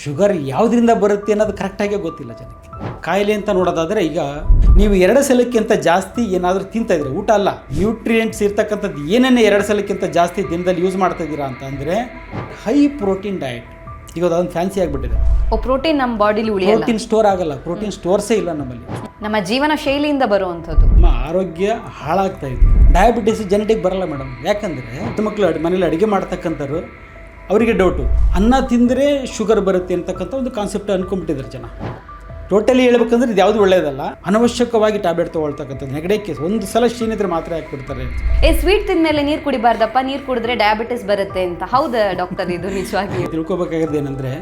Sugar ಯಾವುದರಿಂದ ಬರುತ್ತೆ ಅನ್ನೋದು ಕರೆಕ್ಟಾಗಿ ಗೊತ್ತಿಲ್ಲ ಜನಕ್ಕೆ. ಕಾಯಿಲೆ ಅಂತ ನೋಡೋದಾದರೆ ಈಗ ನೀವು 2 ಸಲಕ್ಕಿಂತ ಜಾಸ್ತಿ ಏನಾದರೂ ತಿಂತಾಯಿದ್ರೆ, ಊಟ ಅಲ್ಲ, ನ್ಯೂಟ್ರಿಯೆಂಟ್ಸ್ ಇರ್ತಕ್ಕಂಥದ್ದು ಏನೇನೇ 2 ಸಲಕ್ಕಿಂತ ಜಾಸ್ತಿ ದಿನದಲ್ಲಿ ಯೂಸ್ ಮಾಡ್ತಾ ಇದ್ದೀರಾ ಅಂತ ಅಂದರೆ ಹೈ ಪ್ರೋಟೀನ್ ಡಯಟ್. ಈಗ ಅದೊಂದು ಫ್ಯಾನ್ಸಿ ಆಗಿಬಿಟ್ಟಿದೆ. ಪ್ರೋಟೀನ್ ನಮ್ಮ ಬಾಡಿಲಿ ಉಳಿಯಲ್ಲ, ಪ್ರೋಟೀನ್ ಸ್ಟೋರ್ ಆಗಲ್ಲ, ಪ್ರೋಟೀನ್ ಸ್ಟೋರ್ಸೇ ಇಲ್ಲ ನಮ್ಮಲ್ಲಿ. ನಮ್ಮ ಜೀವನ ಶೈಲಿಯಿಂದ ಬರುವಂಥದ್ದು. ನಮ್ಮ ಆರೋಗ್ಯ ಹಾಳಾಗ್ತಾ ಇದೆ. ಡಯಾಬಿಟಿಸ್ ಜೆನೆಟಿಕ್ ಬರಲ್ಲ ಮೇಡಮ್. ಯಾಕಂದರೆ ಮಕ್ಕಳು ಮನೇಲಿ ಅಡುಗೆ ಮಾಡ್ತಕ್ಕಂಥವ್ರು ಅವರಿಗೆ ಡೌಟು, ಅನ್ನ ತಿಂದರೆ ಶುಗರ್ ಬರುತ್ತೆ ಅಂತಕ್ಕಂಥ ಒಂದು ಕಾನ್ಸೆಪ್ಟ್ ಅಂದ್ಕೊಂಡ್ಬಿಟ್ಟಿದ್ದಾರೆ ಜನ. ಟೋಟಲಿ ಹೇಳ್ಬೇಕಂದ್ರೆ ಇದು ಯಾವುದು ಒಳ್ಳೆಯದಲ್ಲ. ಅನವಶ್ಯಕವಾಗಿ ಟ್ಯಾಬ್ಲೆಟ್ ತೊಗೊಳ್ತಕ್ಕಂಥದ್ದು ನೆಗಡಿ ಕೇಸ್ ಒಂದು ಸಲ ಶೀನಿದ್ರೆ ಮಾತ್ರ ಹಾಕ್ಬಿಡ್ತಾರೆ. ಸ್ವೀಟ್ ತಿಂದಮೇಲೆ ನೀರು ಕುಡಿಬಾರ್ದಪ್ಪ, ನೀರು ಕುಡಿದ್ರೆ ಡಯಾಬಿಟಿಸ್ ಬರುತ್ತೆ ಅಂತ. ಹೌದಾ ಡಾಕ್ಟರ್, ಇದು ನಿಜವಾಗಿ ತಿಳ್ಕೊಬೇಕಾಗಿರೋದು ಏನಂದರೆ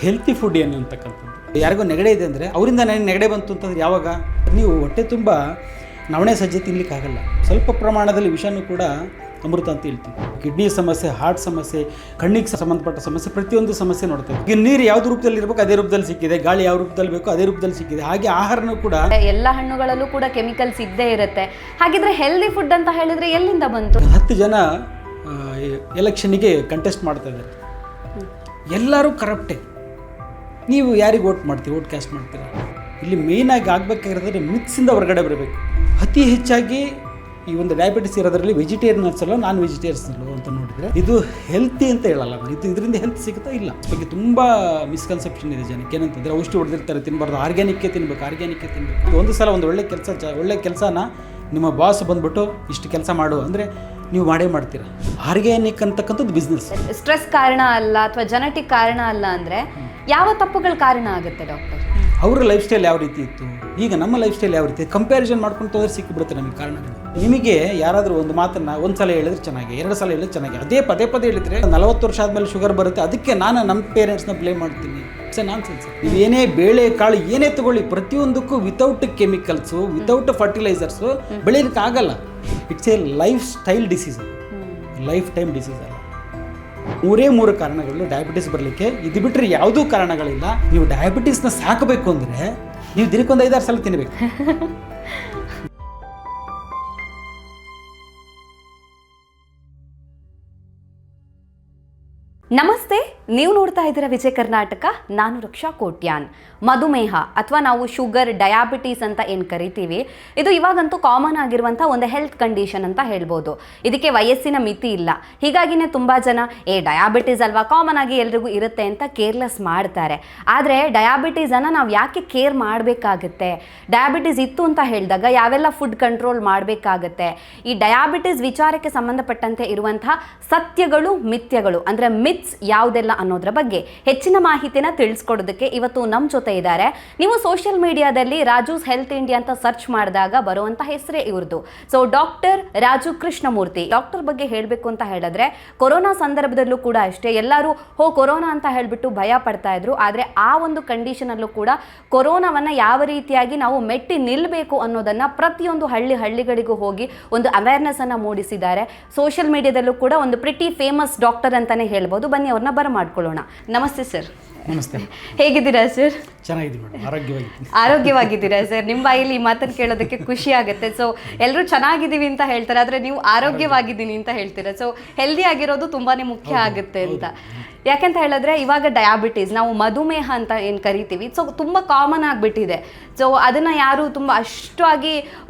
ಹೆಲ್ತಿ ಫುಡ್ ಏನು ಅಂತಕ್ಕಂಥದ್ದು. ಯಾರಿಗೋ ನೆಗಡಿ ಇದೆ ಅಂದರೆ ಅವರಿಂದ ನನಗೆ ನೆಗಡಿ ಬಂತು ಅಂತಂದ್ರೆ ಯಾವಾಗ ನೀವು ಹೊಟ್ಟೆ ತುಂಬ ನವಣೆ ಸಜ್ಜೆ ತಿನ್ನಲಿಕ್ಕಾಗಲ್ಲ. ಸ್ವಲ್ಪ ಪ್ರಮಾಣದಲ್ಲಿ ವಿಷನೂ ಕೂಡ ಅಮೃತ ಅಂತ ಹೇಳ್ತೀವಿ. ಕಿಡ್ನಿ ಸಮಸ್ಯೆ, ಹಾರ್ಟ್ ಸಮಸ್ಯೆ, ಕಣ್ಣಿಗೆ ಸಂಬಂಧಪಟ್ಟ ಸಮಸ್ಯೆ, ಪ್ರತಿಯೊಂದು ಸಮಸ್ಯೆ ನೋಡ್ತೇವೆ. ಈಗ ನೀರು ಯಾವ್ದು ರೂಪದಲ್ಲಿ ಇರಬೇಕು ಅದೇ ರೂಪದಲ್ಲಿ ಸಿಕ್ಕಿದೆ, ಗಾಳಿ ಯಾವ ರೂಪದಲ್ಲಿ ಬೇಕೋ ಅದೇ ರೂಪದಲ್ಲಿ ಸಿಕ್ಕಿದೆ. ಹಾಗೆ ಆಹಾರನೂ ಕೂಡ ಎಲ್ಲ ಹಣ್ಣುಗಳಲ್ಲೂ ಕೂಡ ಕೆಮಿಕಲ್ಸ್ ಇದ್ದೇ ಇರುತ್ತೆ. ಹಾಗಿದ್ರೆ ಹೆಲ್ದಿ ಫುಡ್ ಅಂತ ಹೇಳಿದ್ರೆ ಎಲ್ಲಿಂದ ಬಂತು? 10 ಜನ ಎಲೆಕ್ಷನ್ನಿಗೆ ಕಂಟೆಸ್ಟ್ ಮಾಡ್ತಾ ಇದ್ದಾರೆ. ಎಲ್ಲರೂ ಕರಪ್ಟೆ. ನೀವು ಯಾರಿಗೆ ವೋಟ್ ಮಾಡ್ತೀವಿ, ವೋಟ್ ಕ್ಯಾಸ್ಟ್ ಮಾಡ್ತೀರಾ? ಇಲ್ಲಿ ಮೇಯ್ನಾಗಿ ಆಗಬೇಕಾಗಿರೋದ್ರೆ ಮಿಕ್ಸಿಂದ ಹೊರಗಡೆ ಬರಬೇಕು. ಅತಿ ಹೆಚ್ಚಾಗಿ ಈ ಒಂದು ಡಯಾಬಿಟಿಸ್ ಇರೋದ್ರಲ್ಲಿ ವೆಜಿಟೇರಿಯನ್ಸ್ ಅಲ್ಲೋ ನಾನ್ ವೆಜಿಟೇರಿಯನ್ಸ್ ಅಲ್ಲೋ ಅಂತ ನೋಡಿದರೆ ಇದು ಹೆಲ್ತಿ ಅಂತ ಹೇಳಲ್ಲ. ಇದರಿಂದ ಹೆಲ್ತ್ ಸಿಗುತ್ತಾ ಇಲ್ಲ ಬಗ್ಗೆ ತುಂಬ ಮಿಸ್ಕನ್ಸೆಪ್ಷನ್ ಇದೆ ಜನಕ್ಕೆ. ಏನಂತಂದರೆ ಔಷಧಿ ಹೊಡೆದಿರ್ತಾರೆ, ತಿನ್ನಬಾರ್ದು, ಆರ್ಗ್ಯಾನಿಕ್ಕೇ ತಿನ್ನಬೇಕು. ಒಂದು ಸಲ ಒಂದು ಒಳ್ಳೆ ಕೆಲಸನ ನಿಮ್ಮ ಬಾಸ್ ಬಂದುಬಿಟ್ಟು ಇಷ್ಟು ಕೆಲಸ ಮಾಡು ಅಂದರೆ ನೀವು ಮಾಡೇ ಮಾಡ್ತೀರಾ. ಆರ್ಗ್ಯಾನಿಕ್ ಅಂತಕ್ಕಂಥದ್ದು ಬಿಸ್ನೆಸ್. ಸ್ಟ್ರೆಸ್ ಕಾರಣ ಅಲ್ಲ ಅಥವಾ ಜೆನೆಟಿಕ್ ಕಾರಣ ಅಲ್ಲ ಅಂದರೆ ಯಾವ ತಪ್ಪುಗಳ ಕಾರಣ ಆಗುತ್ತೆ ಡಾಕ್ಟರ್? ಅವರ ಲೈಫ್ ಸ್ಟೈಲ್ ಯಾವ ರೀತಿ ಇತ್ತು, ಈಗ ನಮ್ಮ ಲೈಫ್ ಸ್ಟೈಲ್ ಯಾವ ರೀತಿ, ಕಂಪ್ಯಾರಿಸನ್ ಮಾಡ್ಕೊಂಡು ಹೋದ್ರೆ ಸಿಕ್ಕಿಬಿಡುತ್ತೆ ನಮಗೆ ಕಾರಣಗಳು. ನಿಮಗೆ ಯಾರಾದರೂ ಒಂದು ಮಾತನ್ನು ಒಂದು ಸಲ ಹೇಳಿದ್ರೆ ಚೆನ್ನಾಗಿ, 2 ಸಲ ಹೇಳಿದ್ರೆ ಚೆನ್ನಾಗಿ, ಅದೇ ಪದೇ ಹೇಳಿದರೆ 40 ವರ್ಷ ಆದಮೇಲೆ ಶುಗರ್ ಬರುತ್ತೆ, ಅದಕ್ಕೆ ನಾನು ನಮ್ಮ ಪೇರೆಂಟ್ಸ್ನ ಬ್ಲೇಮ್ ಮಾಡ್ತೀನಿ. It's A nonsense. ನೀವು ಏನೇ ಬೇಳೆ ಕಾಳು ಏನೇ ತಗೊಳ್ಳಿ ಪ್ರತಿಯೊಂದಕ್ಕೂ ವಿತೌಟ್ ಕೆಮಿಕಲ್ಸು, ವಿತೌಟ್ ಫರ್ಟಿಲೈಸರ್ಸು ಬೆಳೀಲಿಕ್ಕೆ ಆಗಲ್ಲ. It's A life style disease, life time disease ಅಲ್ಲ. 3 ಕಾರಣಗಳು ಡಯಾಬಿಟಿಸ್ ಬರಲಿಕ್ಕೆ. ಇದು ಬಿಟ್ಟರೆ ಯಾವುದೂ ಕಾರಣಗಳಿಲ್ಲ. ನೀವು ಡಯಾಬಿಟಿಸ್ನ ಸಾಕಬೇಕು ಅಂದರೆ ನೀವು ದಿನಕ್ಕೊಂದು 5-6 ಸಲ ತಿನ್ನಬೇಕು. ನಮಸ್ತೆ, ನೀವು ನೋಡ್ತಾ ಇದ್ದೀರಾ ವಿಜಯ ಕರ್ನಾಟಕ. ನಾನು ರಕ್ಷಾ ಕೋಟ್ಯಾನ್. ಮಧುಮೇಹ ಅಥವಾ ನಾವು ಶುಗರ್, ಡಯಾಬಿಟೀಸ್ ಅಂತ ಏನು ಕರಿತೀವಿ, ಇದು ಇವಾಗಂತೂ ಕಾಮನ್ ಆಗಿರುವಂಥ ಒಂದು ಹೆಲ್ತ್ ಕಂಡೀಷನ್ ಅಂತ ಹೇಳ್ಬೋದು. ಇದಕ್ಕೆ ವಯಸ್ಸಿನ ಮಿತಿ ಇಲ್ಲ. ಹೀಗಾಗಿನೇ ತುಂಬ ಜನ ಡಯಾಬಿಟೀಸ್ ಅಲ್ವಾ, ಕಾಮನ್ ಆಗಿ ಎಲ್ರಿಗೂ ಇರುತ್ತೆ ಅಂತ ಕೇರ್ಲೆಸ್ ಮಾಡ್ತಾರೆ. ಆದರೆ ಡಯಾಬಿಟೀಸನ್ನು ನಾವು ಯಾಕೆ ಕೇರ್ ಮಾಡಬೇಕಾಗುತ್ತೆ? ಡಯಾಬಿಟೀಸ್ ಇತ್ತು ಅಂತ ಹೇಳಿದಾಗ ಯಾವೆಲ್ಲ ಫುಡ್ ಕಂಟ್ರೋಲ್ ಮಾಡಬೇಕಾಗತ್ತೆ? ಈ ಡಯಾಬಿಟೀಸ್ ವಿಚಾರಕ್ಕೆ ಸಂಬಂಧಪಟ್ಟಂತೆ ಇರುವಂತಹ ಸತ್ಯಗಳು, ಮಿಥ್ಯಗಳು ಅಂದರೆ ಮಿತ್ಸ್ ಯಾವುದೆಲ್ಲ ಅನ್ನೋದ್ರ ಬಗ್ಗೆ ಹೆಚ್ಚಿನ ಮಾಹಿತಿನ ತಿಳಿಸ್ಕೊಡೋದಕ್ಕೆ ಇವತ್ತು ನಮ್ಮ ಜೊತೆ ಇದ್ದಾರೆ. ನೀವು ಸೋಷಿಯಲ್ ಮೀಡಿಯಾದಲ್ಲಿ ರಾಜೂಸ್ ಹೆಲ್ತ್ ಇಂಡಿಯಾ ಅಂತ ಸರ್ಚ್ ಮಾಡಿದಾಗ ಬರುವಂಥ ಹೆಸರೇ ಇವ್ರದ್ದು. So doctor Raju Krishnamurthy. Doctor ಬಗ್ಗೆ ಹೇಳಬೇಕು ಅಂತ ಹೇಳಿದ್ರೆ ಕೊರೋನಾ ಸಂದರ್ಭದಲ್ಲೂ ಕೂಡ ಅಷ್ಟೇ, ಎಲ್ಲರೂ ಕೊರೋನಾ ಅಂತ ಹೇಳಿಬಿಟ್ಟು ಭಯ ಪಡ್ತಾ ಇದ್ರು. ಆದರೆ ಆ ಒಂದು ಕಂಡೀಷನಲ್ಲೂ ಕೂಡ ಕೊರೋನಾವನ್ನು ಯಾವ ರೀತಿಯಾಗಿ ನಾವು ಮೆಟ್ಟಿ ನಿಲ್ಲಬೇಕು ಅನ್ನೋದನ್ನು ಪ್ರತಿಯೊಂದು ಹಳ್ಳಿಗಳಿಗೂ ಹೋಗಿ ಒಂದು ಅವೇರ್ನೆಸ್ ಅನ್ನು ಮೂಡಿಸಿದ್ದಾರೆ. ಸೋಷಿಯಲ್ ಮೀಡಿಯಾದಲ್ಲೂ ಕೂಡ ಒಂದು ಪ್ರಿಟಿ ಫೇಮಸ್ ಡಾಕ್ಟರ್ ಅಂತಾನೆ ಹೇಳ್ಬೋದು. ಬನ್ನಿ ಅವ್ರನ್ನ ಬರಮಾಡ್ಕೊಳ್ಳೋಣ. ನಮಸ್ತೆ ಸರ್. ನಮಸ್ತೆ. ಹೇಗಿದ್ದೀರಾ ಸರ್? ಚೆನ್ನಾಗಿದ್ದೀನಿ ಮೇಡಮ್. ಆರೋಗ್ಯವಾಗಿದ್ದೀರಾ ಸರ್? ನಿಮ್ಮ ಬಾಯಲ್ಲಿ ಈ ಮಾತನ್ನು ಕೇಳೋದಕ್ಕೆ ಖುಷಿ ಆಗುತ್ತೆ. ಸೊ ಎಲ್ಲರೂ ಚೆನ್ನಾಗಿದ್ದೀವಿ ಅಂತ ಹೇಳ್ತಾರೆ, ಆದರೆ ನೀವು ಆರೋಗ್ಯವಾಗಿದ್ದೀನಿ ಅಂತ ಹೇಳ್ತೀರಾ. ಸೊ ಹೆಲ್ದಿ ಆಗಿರೋದು ತುಂಬಾ ಮುಖ್ಯ ಆಗುತ್ತೆ ಅಂತ. ಯಾಕೆಂತ ಹೇಳಿದ್ರೆ ಇವಾಗ ಡಯಾಬಿಟೀಸ್, ನಾವು ಮಧುಮೇಹ ಅಂತ ಏನು ಕರಿತೀವಿ, ಸೊ ತುಂಬ ಕಾಮನ್ ಆಗಿಬಿಟ್ಟಿದೆ. ಸೊ ಅದನ್ನು ಯಾರು ತುಂಬ ಅಷ್ಟಾಗಿ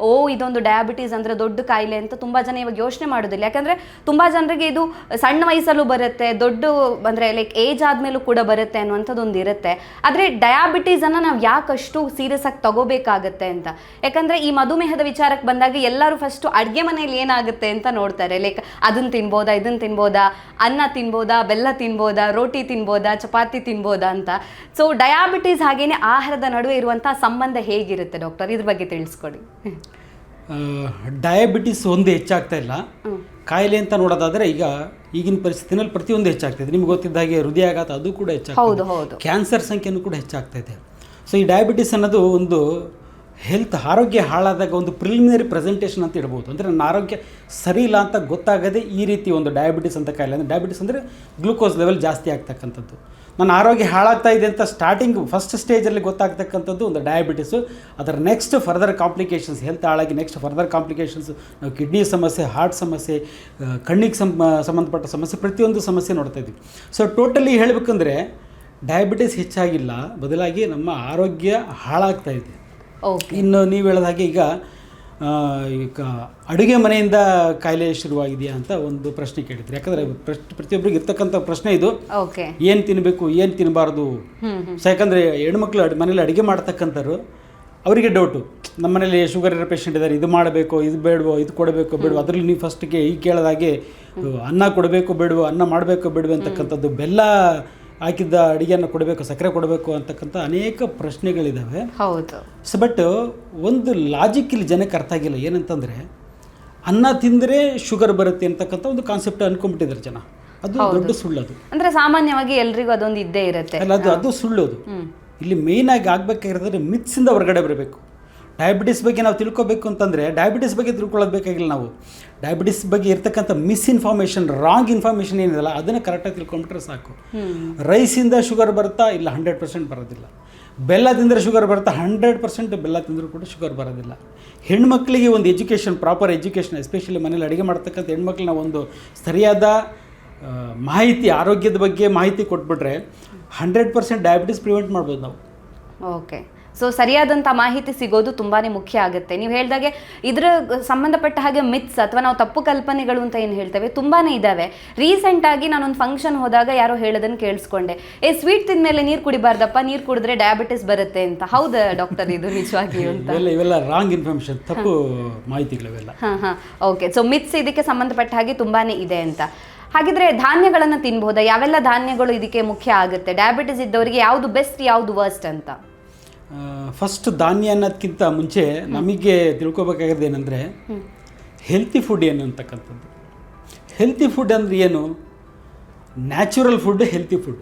ಇದೊಂದು ಡಯಾಬಿಟೀಸ್ ಅಂದರೆ ದೊಡ್ಡ ಕಾಯಿಲೆ ಅಂತ ತುಂಬ ಜನ ಇವಾಗ ಯೋಚನೆ ಮಾಡೋದಿಲ್ಲ. ಯಾಕಂದರೆ ತುಂಬ ಜನರಿಗೆ ಇದು ಸಣ್ಣ ವಯಸ್ಸಲ್ಲೂ ಬರುತ್ತೆ, ದೊಡ್ಡ ಅಂದರೆ ಲೈಕ್ ಏಜ್ ಆದಮೇಲೂ ಕೂಡ ಬರುತ್ತೆ ಅನ್ನುವಂಥದ್ದೊಂದು ಇರುತ್ತೆ. ಆದರೆ ಡಯಾಬಿಟೀಸನ್ನು ನಾವು ಯಾಕಷ್ಟು ಸೀರಿಯಸ್ ಆಗಿ ತಗೋಬೇಕಾಗತ್ತೆ ಅಂತ, ಯಾಕಂದರೆ ಈ ಮಧುಮೇಹದ ವಿಚಾರಕ್ಕೆ ಬಂದಾಗ ಎಲ್ಲರೂ ಫಸ್ಟು ಅಡುಗೆ ಮನೇಲಿ ಏನಾಗುತ್ತೆ ಅಂತ ನೋಡ್ತಾರೆ. ಲೈಕ್ ಅದನ್ನು ತಿನ್ಬೋದಾ, ಇದನ್ನು ತಿನ್ಬೋದಾ, ಅನ್ನ ತಿನ್ಬೋದಾ, ಬೆಲ್ಲ ತಿನ್ಬೋದಾ, ರೋಟಿ ತಿನ್ಬೋದಾ, ಚಪಾತಿ ತಿನ್ಬೋದಾ ಅಂತ. ಸೊ ಡಯಾಬಿಟೀಸ್ ಹಾಗೇನೆ ಆಹಾರದ ನಡುವೆ ಇರುವಂತಹ ಸಂಬಂಧ ಹೇಗಿರುತ್ತೆ ಡಾಕ್ಟರ್? ಇದ್ರ ಬಗ್ಗೆ ತಿಳಿಸ್ಕೊಡಿ. ಡಯಾಬಿಟಿಸ್ ಒಂದು ಹೆಚ್ಚಾಗ್ತಾ ಇಲ್ಲ ಕಾಯಿಲೆ ಅಂತ ನೋಡೋದಾದರೆ ಈಗಿನ ಪರಿಸ್ಥಿತಿನಲ್ಲಿ ಪ್ರತಿಯೊಂದು ಹೆಚ್ಚಾಗ್ತಾ ಇದೆ. ನಿಮ್ಗೆ ಗೊತ್ತಿದ್ದ ಹಾಗೆ ಹೃದಯಾಘಾತ ಅದು ಕೂಡ ಹೆಚ್ಚಾಗ್ತದೆ, ಕ್ಯಾನ್ಸರ್ ಸಂಖ್ಯೆನೂ ಕೂಡ ಹೆಚ್ಚಾಗ್ತಾ ಇದೆ. ಸೊ ಈ ಡಯಾಬಿಟಿಸ್ ಅನ್ನೋದು ಒಂದು ಹೆಲ್ತ್ ಆರೋಗ್ಯ ಹಾಳಾದಾಗ ಒಂದು ಪ್ರಿಲಿಮಿನರಿ ಪ್ರೆಸೆಂಟೇಷನ್ ಅಂತ ಇಡ್ಬೋದು. ಅಂದರೆ ನನ್ನ ಆರೋಗ್ಯ ಸರಿ ಇಲ್ಲ ಅಂತ ಗೊತ್ತಾಗದೆ ಈ ರೀತಿ ಒಂದು ಡಯಾಬಿಟಿಸ್ ಅಂತ ಕಾಯಿಲೆ, ಅಂದರೆ ಡಯಾಬಿಟಿಸ್ ಅಂದರೆ ಗ್ಲೂಕೋಸ್ ಲೆವೆಲ್ ಜಾಸ್ತಿ ಆಗ್ತಕ್ಕಂಥದ್ದು. ನನ್ನ ಆರೋಗ್ಯ ಹಾಳಾಗ್ತಾ ಇದೆ ಅಂತ ಸ್ಟಾರ್ಟಿಂಗ್ ಫಸ್ಟ್ ಸ್ಟೇಜಲ್ಲಿ ಗೊತ್ತಾಗ್ತಕ್ಕಂಥದ್ದು ಒಂದು ಡಯಾಬಿಟಿಸು. ಅದರ ನೆಕ್ಸ್ಟ್ ಫರ್ದರ್ ಕಾಂಪ್ಲಿಕೇಶನ್ಸ್, ಹೆಲ್ತ್ ಹಾಳಾಗಿ ನೆಕ್ಸ್ಟ್ ಫರ್ದರ್ ಕಾಂಪ್ಲಿಕೇಶನ್ಸ್, ನಾವು ಕಿಡ್ನಿ ಸಮಸ್ಯೆ, ಹಾರ್ಟ್ ಸಮಸ್ಯೆ, ಕಣ್ಣಿಗೆ ಸಂಬಂಧಪಟ್ಟ ಸಮಸ್ಯೆ, ಪ್ರತಿಯೊಂದು ಸಮಸ್ಯೆ ನೋಡ್ತಾ ಇದ್ದೀವಿ. ಸೊ ಟೋಟಲಿ ಹೇಳಬೇಕಂದ್ರೆ ಡಯಾಬಿಟಿಸ್ ಹೆಚ್ಚಾಗಿಲ್ಲ, ಬದಲಾಗಿ ನಮ್ಮ ಆರೋಗ್ಯ ಹಾಳಾಗ್ತಾ ಇದೆ. ಓಕೆ. ಇನ್ನು ನೀವು ಹೇಳಿದ ಹಾಗೆ ಈಗ ಅಡುಗೆ ಮನೆಯಿಂದ ಕಾಯಿಲೆ ಶುರುವಾಗಿದೆಯಾ ಅಂತ ಒಂದು ಪ್ರಶ್ನೆ ಕೇಳಿದ್ರು. ಯಾಕಂದರೆ ಪ್ರತಿಯೊಬ್ಬರಿಗೆ ಇರ್ತಕ್ಕಂಥ ಪ್ರಶ್ನೆ ಇದು, ಓಕೆ, ಏನು ತಿನ್ನಬೇಕು ಏನು ತಿನ್ನಬಾರ್ದು. ಸೊ ಯಾಕಂದರೆ ಹೆಣ್ಮಕ್ಳು ಮನೇಲಿ ಅಡುಗೆ ಮಾಡ್ತಕ್ಕಂಥವ್ರು ಅವರಿಗೆ ಡೌಟು, ನಮ್ಮ ಮನೇಲಿ ಶುಗರ್ ಇರೋ ಪೇಷಂಟ್ ಇದ್ದಾರೆ, ಇದು ಮಾಡಬೇಕು ಇದು ಬೇಡವೋ, ಇದು ಕೊಡಬೇಕು ಬೇಡವೋ. ಅದರಲ್ಲಿ ನೀವು ಫಸ್ಟಿಗೆ ಈಗ ಕೇಳಿದಾಗೆ ಅನ್ನ ಕೊಡಬೇಕು ಬೇಡವೋ, ಅನ್ನ ಮಾಡಬೇಕು ಬೇಡವೋ ಅಂತಕ್ಕಂಥದ್ದು, ಬೆಲ್ಲ ಹಾಕಿದ್ದ ಅಡುಗೆಯನ್ನು ಕೊಡಬೇಕು, ಸಕ್ಕರೆ ಕೊಡಬೇಕು ಅಂತಕ್ಕಂಥ ಅನೇಕ ಪ್ರಶ್ನೆಗಳಿದ್ದಾವೆ. ಹೌದು. ಸೊ ಬಟ್ ಒಂದು ಲಾಜಿಕ್ ಇಲ್ಲಿ ಜನಕ್ಕೆ ಅರ್ಥ ಆಗಿಲ್ಲ. ಏನಂತಂದರೆ ಅನ್ನ ತಿಂದರೆ ಶುಗರ್ ಬರುತ್ತೆ ಅಂತಕ್ಕಂಥ ಒಂದು ಕಾನ್ಸೆಪ್ಟ್ ಅನ್ಕೊಂಡ್ಬಿಟ್ಟಿದ್ದಾರೆ ಜನ. ಅದು ದೊಡ್ಡ ಸುಳ್ಳದು. ಅಂದರೆ ಸಾಮಾನ್ಯವಾಗಿ ಎಲ್ರಿಗೂ ಅದೊಂದು ಇದ್ದೇ ಇರುತ್ತೆ. ಅಲ್ಲ, ಅದು ಸುಳ್ಳೋದು. ಇಲ್ಲಿ ಮೇಯ್ನಾಗಿ ಆಗಬೇಕಾಗಿರೋದ್ರೆ ಮಿತ್ಸಿಂದ ಹೊರಗಡೆ ಬರಬೇಕು. ಡಯಾಬಿಟಿಸ್ ಬಗ್ಗೆ ನಾವು ತಿಳ್ಕೊಬೇಕು ಅಂತಂದರೆ ಡಯಾಬಿಟಿಸ್ ಬಗ್ಗೆ ತಿಳ್ಕೊಳ್ಳೋದು ಬೇಕಾಗಿಲ್ಲ. ನಾವು ಡಯಾಬಿಟಿಸ್ ಬಗ್ಗೆ ಇರ್ತಕ್ಕಂಥ ಮಿಸ್ಇನ್ಫಾರ್ಮೇಷನ್, ರಾಂಗ್ ಇನ್ಫಾರ್ಮೇಷನ್ ಏನಿದೆಲ್ಲ ಅದನ್ನು ಕರೆಕ್ಟಾಗಿ ತಿಳ್ಕೊಂಡ್ಬಿಟ್ರೆ ಸಾಕು. ರೈಸಿಂದ ಶುಗರ್ ಬರುತ್ತಾ? ಇಲ್ಲ, 100% ಬರೋದಿಲ್ಲ. ಬೆಲ್ಲ ತಿಂದರೆ ಶುಗರ್ ಬರುತ್ತಾ? 100% ಬೆಲ್ಲ ತಿಂದರೂ ಕೂಡ ಶುಗರ್ ಬರೋದಿಲ್ಲ. ಹೆಣ್ಮಕ್ಳಿಗೆ ಒಂದು ಎಜುಕೇಷನ್, ಪ್ರಾಪರ್ ಎಜುಕೇಷನ್, ಎಸ್ಪೆಷಲಿ ಮನೇಲಿ ಅಡುಗೆ ಮಾಡ್ತಕ್ಕಂಥ ಹೆಣ್ಮಕ್ಳನ್ನ ಒಂದು ಸರಿಯಾದ ಮಾಹಿತಿ, ಆರೋಗ್ಯದ ಬಗ್ಗೆ ಮಾಹಿತಿ ಕೊಟ್ಬಿಟ್ರೆ 100% ಡಯಾಬಿಟಿಸ್ ಪ್ರಿವೆಂಟ್ ಮಾಡ್ಬೋದು ನಾವು. ಓಕೆ. ಸೊ ಸರಿಯಾದಂಥ ಮಾಹಿತಿ ಸಿಗೋದು ತುಂಬಾ ಮುಖ್ಯ ಆಗುತ್ತೆ. ನೀವು ಹೇಳಿದಾಗೆ ಇದರ ಸಂಬಂಧಪಟ್ಟ ಹಾಗೆ ಮಿತ್ಸ್ ಅಥವಾ ನಾವು ತಪ್ಪು ಕಲ್ಪನೆಗಳು ಅಂತ ಏನು ಹೇಳ್ತೇವೆ ತುಂಬಾ ಇದ್ದಾವೆ. ರೀಸೆಂಟಾಗಿ ನಾನೊಂದು ಫಂಕ್ಷನ್ ಹೋದಾಗ ಯಾರೋ ಹೇಳೋದನ್ನು ಕೇಳಿಸ್ಕೊಂಡೆ, ಸ್ವೀಟ್ ತಿಂದಮೇಲೆ ನೀರು ಕುಡಿಬಾರ್ದಪ್ಪ, ನೀರು ಕುಡಿದ್ರೆ ಡಯಾಬಿಟಿಸ್ ಬರುತ್ತೆ ಅಂತ. ಹೌದಾ ಡಾಕ್ಟರ್ ಇದು ನಿಜವಾಗಿಯೂ ಅಂತ? ಇವೆಲ್ಲ ರಾಂಗ್ ಇನ್ಫಾರ್ಮೇಷನ್, ತಪ್ಪು ಮಾಹಿತಿಗಳಿವೆಲ್ಲ. ಹಾಂ. ಓಕೆ. ಸೊ ಮಿತ್ಸ್ ಇದಕ್ಕೆ ಸಂಬಂಧಪಟ್ಟ ಹಾಗೆ ತುಂಬಾ ಇದೆ ಅಂತ. ಹಾಗಿದ್ರೆ ಧಾನ್ಯಗಳನ್ನು ತಿನ್ಬಹುದಾ? ಯಾವೆಲ್ಲ ಧಾನ್ಯಗಳು ಇದಕ್ಕೆ ಮುಖ್ಯ ಆಗುತ್ತೆ? ಡಯಾಬಿಟಿಸ್ ಇದ್ದವರಿಗೆ ಯಾವುದು ಬೆಸ್ಟ್, ಯಾವುದು ವರ್ಸ್ಟ್ ಅಂತ? ಫಸ್ಟ್ ಧಾನ್ಯ ಅನ್ನೋದಕ್ಕಿಂತ ಮುಂಚೆ ನಮಗೆ ತಿಳ್ಕೊಬೇಕಾಗಿರೋದು ಏನಂದರೆ ಹೆಲ್ತಿ ಫುಡ್ ಏನು ಅಂತಕ್ಕಂಥದ್ದು. ಹೆಲ್ತಿ ಫುಡ್ ಅಂದರೆ ಏನು? Natural food healthy food.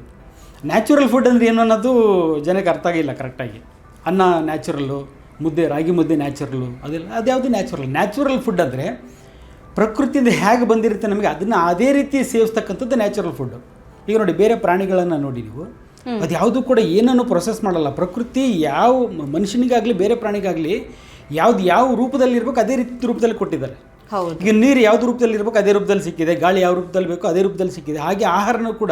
Natural food ಅಂದರೆ ಏನು ಅನ್ನೋದು ಜನಕ್ಕೆ ಅರ್ಥ ಆಗಿಲ್ಲ ಕರೆಕ್ಟಾಗಿ. ಅನ್ನ ನ್ಯಾಚುರಲ್ಲು, ಮುದ್ದೆ, ರಾಗಿ ಮುದ್ದೆ ನ್ಯಾಚುರಲ್ಲು, ಅದೆಲ್ಲ ಅದ್ಯಾವುದು ನ್ಯಾಚುರಲ್. ನ್ಯಾಚುರಲ್ ಫುಡ್ ಅಂದರೆ ಪ್ರಕೃತಿಯಿಂದ ಹೇಗೆ ಬಂದಿರುತ್ತೆ ನಮಗೆ ಅದನ್ನು ಅದೇ ರೀತಿ ಸೇವಿಸ್ತಕ್ಕಂಥದ್ದು ನ್ಯಾಚುರಲ್ ಫುಡ್ಡು. ಈಗ ನೋಡಿ, ಬೇರೆ ಪ್ರಾಣಿಗಳನ್ನು ನೋಡಿ ನೀವು, ಅದು ಯಾವುದು ಕೂಡ ಏನನ್ನು ಪ್ರೊಸೆಸ್ ಮಾಡಲ್ಲ. ಪ್ರಕೃತಿ ಯಾವ ಮನುಷ್ಯನಿಗಾಗಲಿ ಬೇರೆ ಪ್ರಾಣಿಗಾಗಲಿ ಯಾವ ರೂಪದಲ್ಲಿ ಇರಬೇಕು ಅದೇ ರೀತಿ ರೂಪದಲ್ಲಿ ಕೊಟ್ಟಿದ್ದಾರೆ. ಈಗ ನೀರು ಯಾವ್ದು ರೂಪದಲ್ಲಿ ಇರಬೇಕು ಅದೇ ರೂಪದಲ್ಲಿ ಸಿಕ್ಕಿದೆ, ಗಾಳಿ ಯಾವ ರೂಪದಲ್ಲಿ ಬೇಕೋ ಅದೇ ರೂಪದಲ್ಲಿ ಸಿಕ್ಕಿದೆ. ಹಾಗೆ ಆಹಾರನೂ ಕೂಡ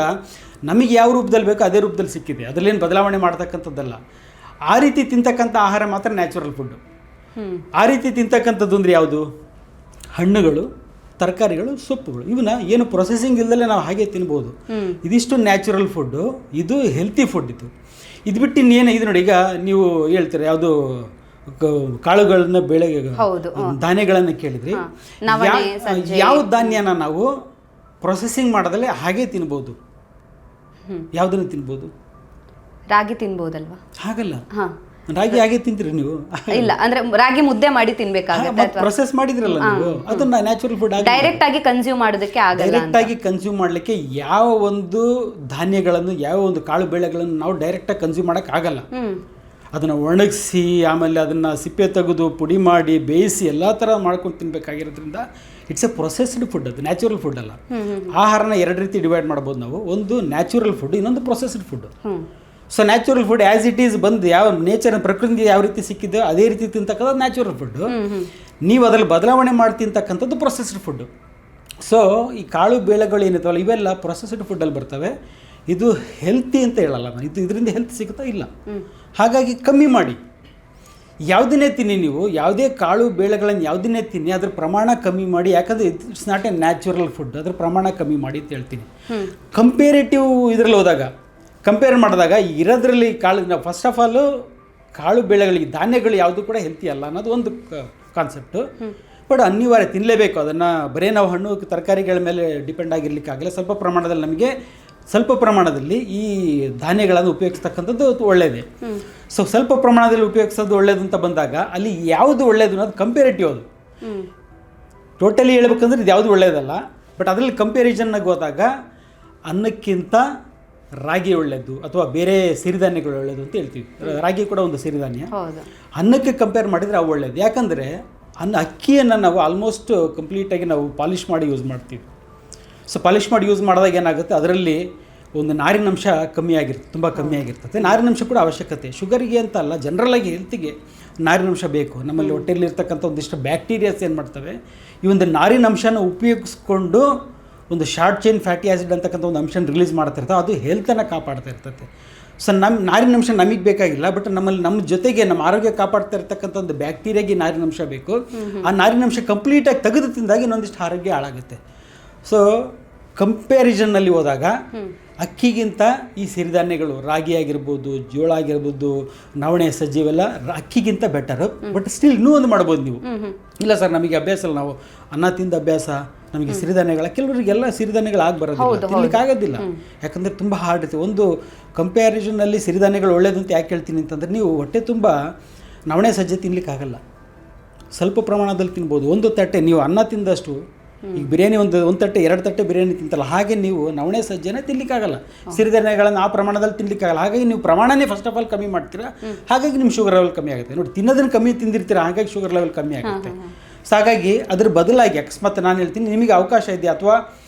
ನಮಗೆ ಯಾವ ರೂಪದಲ್ಲಿ ಬೇಕೋ ಅದೇ ರೂಪದಲ್ಲಿ ಸಿಕ್ಕಿದೆ, ಅದರಲ್ಲೇನು ಬದಲಾವಣೆ ಮಾಡ್ತಕ್ಕಂಥದ್ದಲ್ಲ. ಆ ರೀತಿ ತಿಂತಕ್ಕಂಥ ಆಹಾರ ಮಾತ್ರ ನ್ಯಾಚುರಲ್ ಫುಡ್ಡು. ಆ ರೀತಿ ತಿಂತಕ್ಕಂಥದ್ದು ಅಂದರೆ ಯಾವುದು? ಹಣ್ಣುಗಳು, ತರಕಾರಿಗಳು, ಸೊಪ್ಪುಗಳು. ಇವನ್ನ ಏನು ಪ್ರೊಸೆಸಿಂಗ್ ಇಲ್ಲದಲ್ಲೇ ನಾವು ಹಾಗೆ ತಿನ್ಬೋದು. ಇದಿಷ್ಟು ನ್ಯಾಚುರಲ್ ಫುಡ್ಡು, ಇದು ಹೆಲ್ತಿ ಫುಡ್. ಇದು ಬಿಟ್ಟು ಇನ್ನೇನು? ಇದು ನೋಡಿ, ಈಗ ನೀವು ಹೇಳ್ತೀರ ಯಾವುದು ಕಾಳುಗಳನ್ನ, ಬೆಳೆ ಧಾನ್ಯಗಳನ್ನು ಕೇಳಿದ್ರಿ. ಯಾವ ಧಾನ್ಯನ ನಾವು ಪ್ರೊಸೆಸಿಂಗ್ ಮಾಡೋದಲ್ಲೇ ಹಾಗೆ ತಿನ್ಬೋದು? ಯಾವುದನ್ನು ತಿನ್ಬೋದು? ರಾಗಿ ತಿನ್ಬೋದಲ್ವಾ? ಹಾಗಲ್ಲ. ರಾಗಿ ಹಾಗೆ ತಿಂತೀರಿ ನೀವು? ಇಲ್ಲ, ಅಂದ್ರೆ ರಾಗಿ ಮುದ್ದೆ ಮಾಡಿ ತಿನ್ಬೇಕಾಗುತ್ತೆ. ಪ್ರೊಸೆಸ್ ಮಾಡಿದ್ರಲ್ಲ ನೀವು, ಅದನ್ನ ನ್ಯಾಚುರಲ್ ಫುಡ್ ಡೈರೆಕ್ಟ್ ಆಗಿ ಕನ್ಸ್ಯೂಮ್ ಮಾಡೋದಕ್ಕೆ ಆಗಲ್ಲ. ಡೈರೆಕ್ಟ್ ಆಗಿ ಕನ್ಸ್ಯೂಮ್ ಮಾಡಲಿಕ್ಕೆ ಯಾವ ಒಂದು ಧಾನ್ಯಗಳನ್ನು, ಯಾವ ಒಂದು ಕಾಳು ಬೆಳೆಗಳನ್ನು ನಾವು ಡೈರೆಕ್ಟಾಗಿ ಕನ್ಸ್ಯೂಮ್ ಮಾಡೋಕ್ಕೆ ಆಗಲ್ಲ. ಅದನ್ನು ಒಣಗಿಸಿ ಆಮೇಲೆ ಅದನ್ನು ಸಿಪ್ಪೆ ತೆಗೆದು ಪುಡಿ ಮಾಡಿ ಬೇಯಿಸಿ ಎಲ್ಲ ಥರ ಮಾಡ್ಕೊಂಡು ತಿನ್ಬೇಕಾಗಿರೋದ್ರಿಂದ ಇಟ್ಸ್ ಎ ಪ್ರೊಸೆಸ್ಡ್ ಫುಡ್. ಅದು ನ್ಯಾಚುರಲ್ ಫುಡ್ ಅಲ್ಲ. ಆಹಾರನ ಎರಡು ರೀತಿ ಡಿವೈಡ್ ಮಾಡ್ಬೋದು ನಾವು. ಒಂದು ನ್ಯಾಚುರಲ್ ಫುಡ್, ಇನ್ನೊಂದು processed food. So natural food as it is ಬಂದು ಯಾವ ನೇಚರ್ ಪ್ರಕೃತಿ ಯಾವ ರೀತಿ ಸಿಕ್ಕಿದೆಯೋ ಅದೇ ರೀತಿ ತಿಂತಕ್ಕಂಥದ್ದು ನ್ಯಾಚುರಲ್ ಫುಡ್ಡು. ನೀವು ಅದರಲ್ಲಿ ಬದಲಾವಣೆ ಮಾಡಿ ತಿಂತಕ್ಕಂಥದ್ದು ಪ್ರೊಸೆಸ್ಡ್ ಫುಡ್ಡು. ಸೊ ಈ ಕಾಳು ಬೇಳೆಗಳು ಏನಿರ್ತಾವಲ್ಲ ಇವೆಲ್ಲ ಪ್ರೊಸೆಸ್ಡ್ ಫುಡ್ಡಲ್ಲಿ ಬರ್ತವೆ. ಇದು ಹೆಲ್ತಿ ಅಂತ ಹೇಳಲ್ಲ ನಾನು, ಇದರಿಂದ ಹೆಲ್ತ್ ಸಿಗುತ್ತಾ ಇಲ್ಲ. ಹಾಗಾಗಿ ಕಮ್ಮಿ ಮಾಡಿ, ಯಾವುದನ್ನೇ ತಿನ್ನಿ ನೀವು, ಯಾವುದೇ ಕಾಳು ಬೇಳೆಗಳನ್ನು ಯಾವುದನ್ನೇ ತಿನ್ನಿ, ಅದ್ರ ಪ್ರಮಾಣ ಕಮ್ಮಿ ಮಾಡಿ. ಯಾಕಂದರೆ it's not A natural food, ಅದ್ರ ಪ್ರಮಾಣ ಕಮ್ಮಿ ಮಾಡಿ ಅಂತ ಹೇಳ್ತೀನಿ. ಕಂಪೇರೇಟಿವ್ ಇದರಲ್ಲಿ ಹೋದಾಗ, ಕಂಪೇರ್ ಮಾಡಿದಾಗ ಇರೋದ್ರಲ್ಲಿ ನಾವು ಫಸ್ಟ್ ಆಫ್ ಆಲು ಕಾಳು ಬೆಳೆಗಳಿಗೆ, ಧಾನ್ಯಗಳು ಯಾವುದು ಕೂಡ ಹೆಲ್ತಿ ಅಲ್ಲ ಅನ್ನೋದು ಒಂದು ಕಾನ್ಸೆಪ್ಟು. ಬಟ್ ಅನಿವಾರ್ಯ ತಿನ್ನಲೇಬೇಕು ಅದನ್ನು. ಬರೀ ನಾವು ಹಣ್ಣು ತರಕಾರಿಗಳ ಮೇಲೆ ಡಿಪೆಂಡ್ ಆಗಿರಲಿಕ್ಕಾಗಲ್ಲ. ಸ್ವಲ್ಪ ಪ್ರಮಾಣದಲ್ಲಿ ಈ ಧಾನ್ಯಗಳನ್ನು ಉಪಯೋಗಿಸ್ತಕ್ಕಂಥದ್ದು ಒಳ್ಳೆಯದೇ. ಸೊ ಸ್ವಲ್ಪ ಪ್ರಮಾಣದಲ್ಲಿ ಉಪಯೋಗಿಸೋದು ಒಳ್ಳೇದು ಅಂತ ಬಂದಾಗ ಅಲ್ಲಿ ಯಾವುದು ಒಳ್ಳೆಯದು ಅನ್ನೋದು ಕಂಪೇರೇಟಿವ್. ಅದು ಟೋಟಲಿ ಹೇಳ್ಬೇಕಂದ್ರೆ ಇದು ಯಾವುದು ಒಳ್ಳೆಯದಲ್ಲ. ಬಟ್ ಅದರಲ್ಲಿ ಕಂಪ್ಯಾರಿಸನ್ನಾಗಿ ಹೋದಾಗ ಅನ್ನಕ್ಕಿಂತ ರಾಗಿ ಒಳ್ಳೆಯದು ಅಥವಾ ಬೇರೆ ಸಿರಿಧಾನ್ಯಗಳು ಒಳ್ಳೆಯದು ಅಂತ ಹೇಳ್ತೀವಿ. ರಾಗಿ ಕೂಡ ಒಂದು ಸಿರಿಧಾನ್ಯ. ಅನ್ನಕ್ಕೆ ಕಂಪೇರ್ ಮಾಡಿದರೆ ಅವು ಒಳ್ಳೆಯದು. ಯಾಕಂದರೆ ಅಕ್ಕಿಯನ್ನು ನಾವು ಆಲ್ಮೋಸ್ಟ್ ಕಂಪ್ಲೀಟಾಗಿ ನಾವು ಪಾಲಿಷ್ ಮಾಡಿ ಯೂಸ್ ಮಾಡ್ತೀವಿ. ಸೊ ಪಾಲಿಷ್ ಮಾಡಿ ಯೂಸ್ ಮಾಡಿದಾಗ ಏನಾಗುತ್ತೆ, ಅದರಲ್ಲಿ ಒಂದು ನಾರಿನಂಶ ತುಂಬ ಕಮ್ಮಿ ಆಗಿರ್ತದೆ. ನಾರಿನಂಶ ಕೂಡ ಅವಶ್ಯಕತೆ, ಶುಗರಿಗೆ ಅಂತ ಅಲ್ಲ, ಜನರಲಾಗಿ ಹೆಲ್ತಿಗೆ ನಾರಿನಂಶ ಬೇಕು. ನಮ್ಮಲ್ಲಿ ಹೊಟ್ಟೆಯಲ್ಲಿರ್ತಕ್ಕಂಥ ಒಂದಿಷ್ಟು ಬ್ಯಾಕ್ಟೀರಿಯಾಸ್ ಏನು ಮಾಡ್ತವೆ, ಈ ಒಂದು ನಾರಿನಂಶನ ಉಪಯೋಗಿಸ್ಕೊಂಡು ಒಂದು ಶಾರ್ಟ್ ಚೈನ್ ಫ್ಯಾಟಿ ಆ್ಯಸಿಡ್ ಅಂತಕ್ಕಂಥ ಒಂದು ಅಂಶನ ರಿಲೀಸ್ ಮಾಡ್ತಾ ಇರ್ತವೆ. ಅದು ಹೆಲ್ತನ್ನು ಕಾಪಾಡ್ತಾ ಇರ್ತದೆ. ಸೊ ನಾರಿನಂಶ ನಮಗೆ ಬೇಕಾಗಿಲ್ಲ, ಬಟ್ ನಮ್ಮ ಜೊತೆಗೆ ನಮ್ಮ ಆರೋಗ್ಯ ಕಾಪಾಡ್ತಾ ಇರ್ತಕ್ಕಂಥ ಒಂದು ಬ್ಯಾಕ್ಟೀರಿಯಾಗೆ ನಾರಿನಂಶ ಬೇಕು. ಆ ನಾರಿನಂಶ ಕಂಪ್ಲೀಟಾಗಿ ತೆಗೆದು ತಿಂದಾಗ ಇನ್ನೊಂದಿಷ್ಟು ಆರೋಗ್ಯ ಹಾಳಾಗುತ್ತೆ. ಸೊ ಕಂಪ್ಯಾರಿಸನ್ನಲ್ಲಿ ಹೋದಾಗ ಅಕ್ಕಿಗಿಂತ ಈ ಸಿರಿಧಾನ್ಯಗಳು ರಾಗಿ ಆಗಿರ್ಬೋದು, ಜೋಳ ಆಗಿರ್ಬೋದು, ನವಣೆ, ಸಜ್ಜೆ ಇವೆಲ್ಲ ಅಕ್ಕಿಗಿಂತ ಬೆಟರು. ಬಟ್ ಸ್ಟಿಲ್ ಇನ್ನೂ ಒಂದು ಮಾಡ್ಬೋದು ನೀವು. ಇಲ್ಲ ಸರ್ ನಮಗೆ ಅಭ್ಯಾಸ ಇಲ್ಲ, ನಾವು ಅನ್ನ ತಿಂದ ಅಭ್ಯಾಸ, ನಮಗೆ ಸಿರಿಧಾನ್ಯಗಳ ಕೆಲವರಿಗೆಲ್ಲ ಸಿರಿಧಾನ್ಯಗಳು ಆಗಿ ಬರೋದಿಲ್ಲ, ತಿನ್ಲಿಕ್ಕೆ ಆಗೋದಿಲ್ಲ. ಯಾಕಂದರೆ ತುಂಬ ಹಾರ್ಡ್ ಇರುತ್ತೆ. ಒಂದು ಕಂಪ್ಯಾರಿಸನ್ನಲ್ಲಿ ಸಿರಿಧಾನ್ಯಗಳು ಒಳ್ಳೇದು ಅಂತ ಯಾಕೆ ಹೇಳ್ತೀನಿ ಅಂತಂದರೆ, ನೀವು ಹೊಟ್ಟೆ ತುಂಬ ನವಣೆ ಸಜ್ಜೆ ತಿನ್ಲಿಕ್ಕೆ ಆಗಲ್ಲ, ಸ್ವಲ್ಪ ಪ್ರಮಾಣದಲ್ಲಿ ತಿನ್ಬೋದು. ಒಂದು ತಟ್ಟೆ ನೀವು ಅನ್ನ ತಿಂದಷ್ಟು, ಈಗ ಬಿರಿಯಾನಿ ಒಂದು ತಟ್ಟೆ 2 ತಟ್ಟೆ ಬಿರಿಯಾನಿ ತಿಂತಲ್ಲ, ಹಾಗೆ ನೀವು ನವಣೆ ಸಜ್ಜೆನ ತಿನ್ಲಿಕ್ಕಾಗಲ್ಲ, ಸಿರಿಧಾನ್ಯಗಳನ್ನು ಆ ಪ್ರಮಾಣದಲ್ಲಿ ತಿನ್ಲಿಕ್ಕಾಗಲ್ಲ. ಹಾಗಾಗಿ ನೀವು ಪ್ರಮಾಣನೇ ಫಸ್ಟ್ ಆಫ್ ಆಲ್ ಕಮ್ಮಿ ಮಾಡ್ತೀರಾ, ಹಾಗಾಗಿ ನಿಮ್ಮ ಶುಗರ್ ಲೆವೆಲ್ ಕಮ್ಮಿ ಆಗುತ್ತೆ. ನೋಡಿ, ತಿನ್ನೋದನ್ನು ಕಮ್ಮಿ ತಿಂದಿರ್ತೀರಾ, ಹಾಗಾಗಿ ಶುಗರ್ ಲೆವೆಲ್ ಕಮ್ಮಿ ಆಗುತ್ತೆ. ಸೊ ಹಾಗಾಗಿ ಅದ್ರ ಬದಲಾಗಿ ಅಕಸ್ಮಾತ್ ನಾನು ಹೇಳ್ತೀನಿ, ನಿಮಗೆ ಅವಕಾಶ ಇದೆಯಾ ಅಥವಾ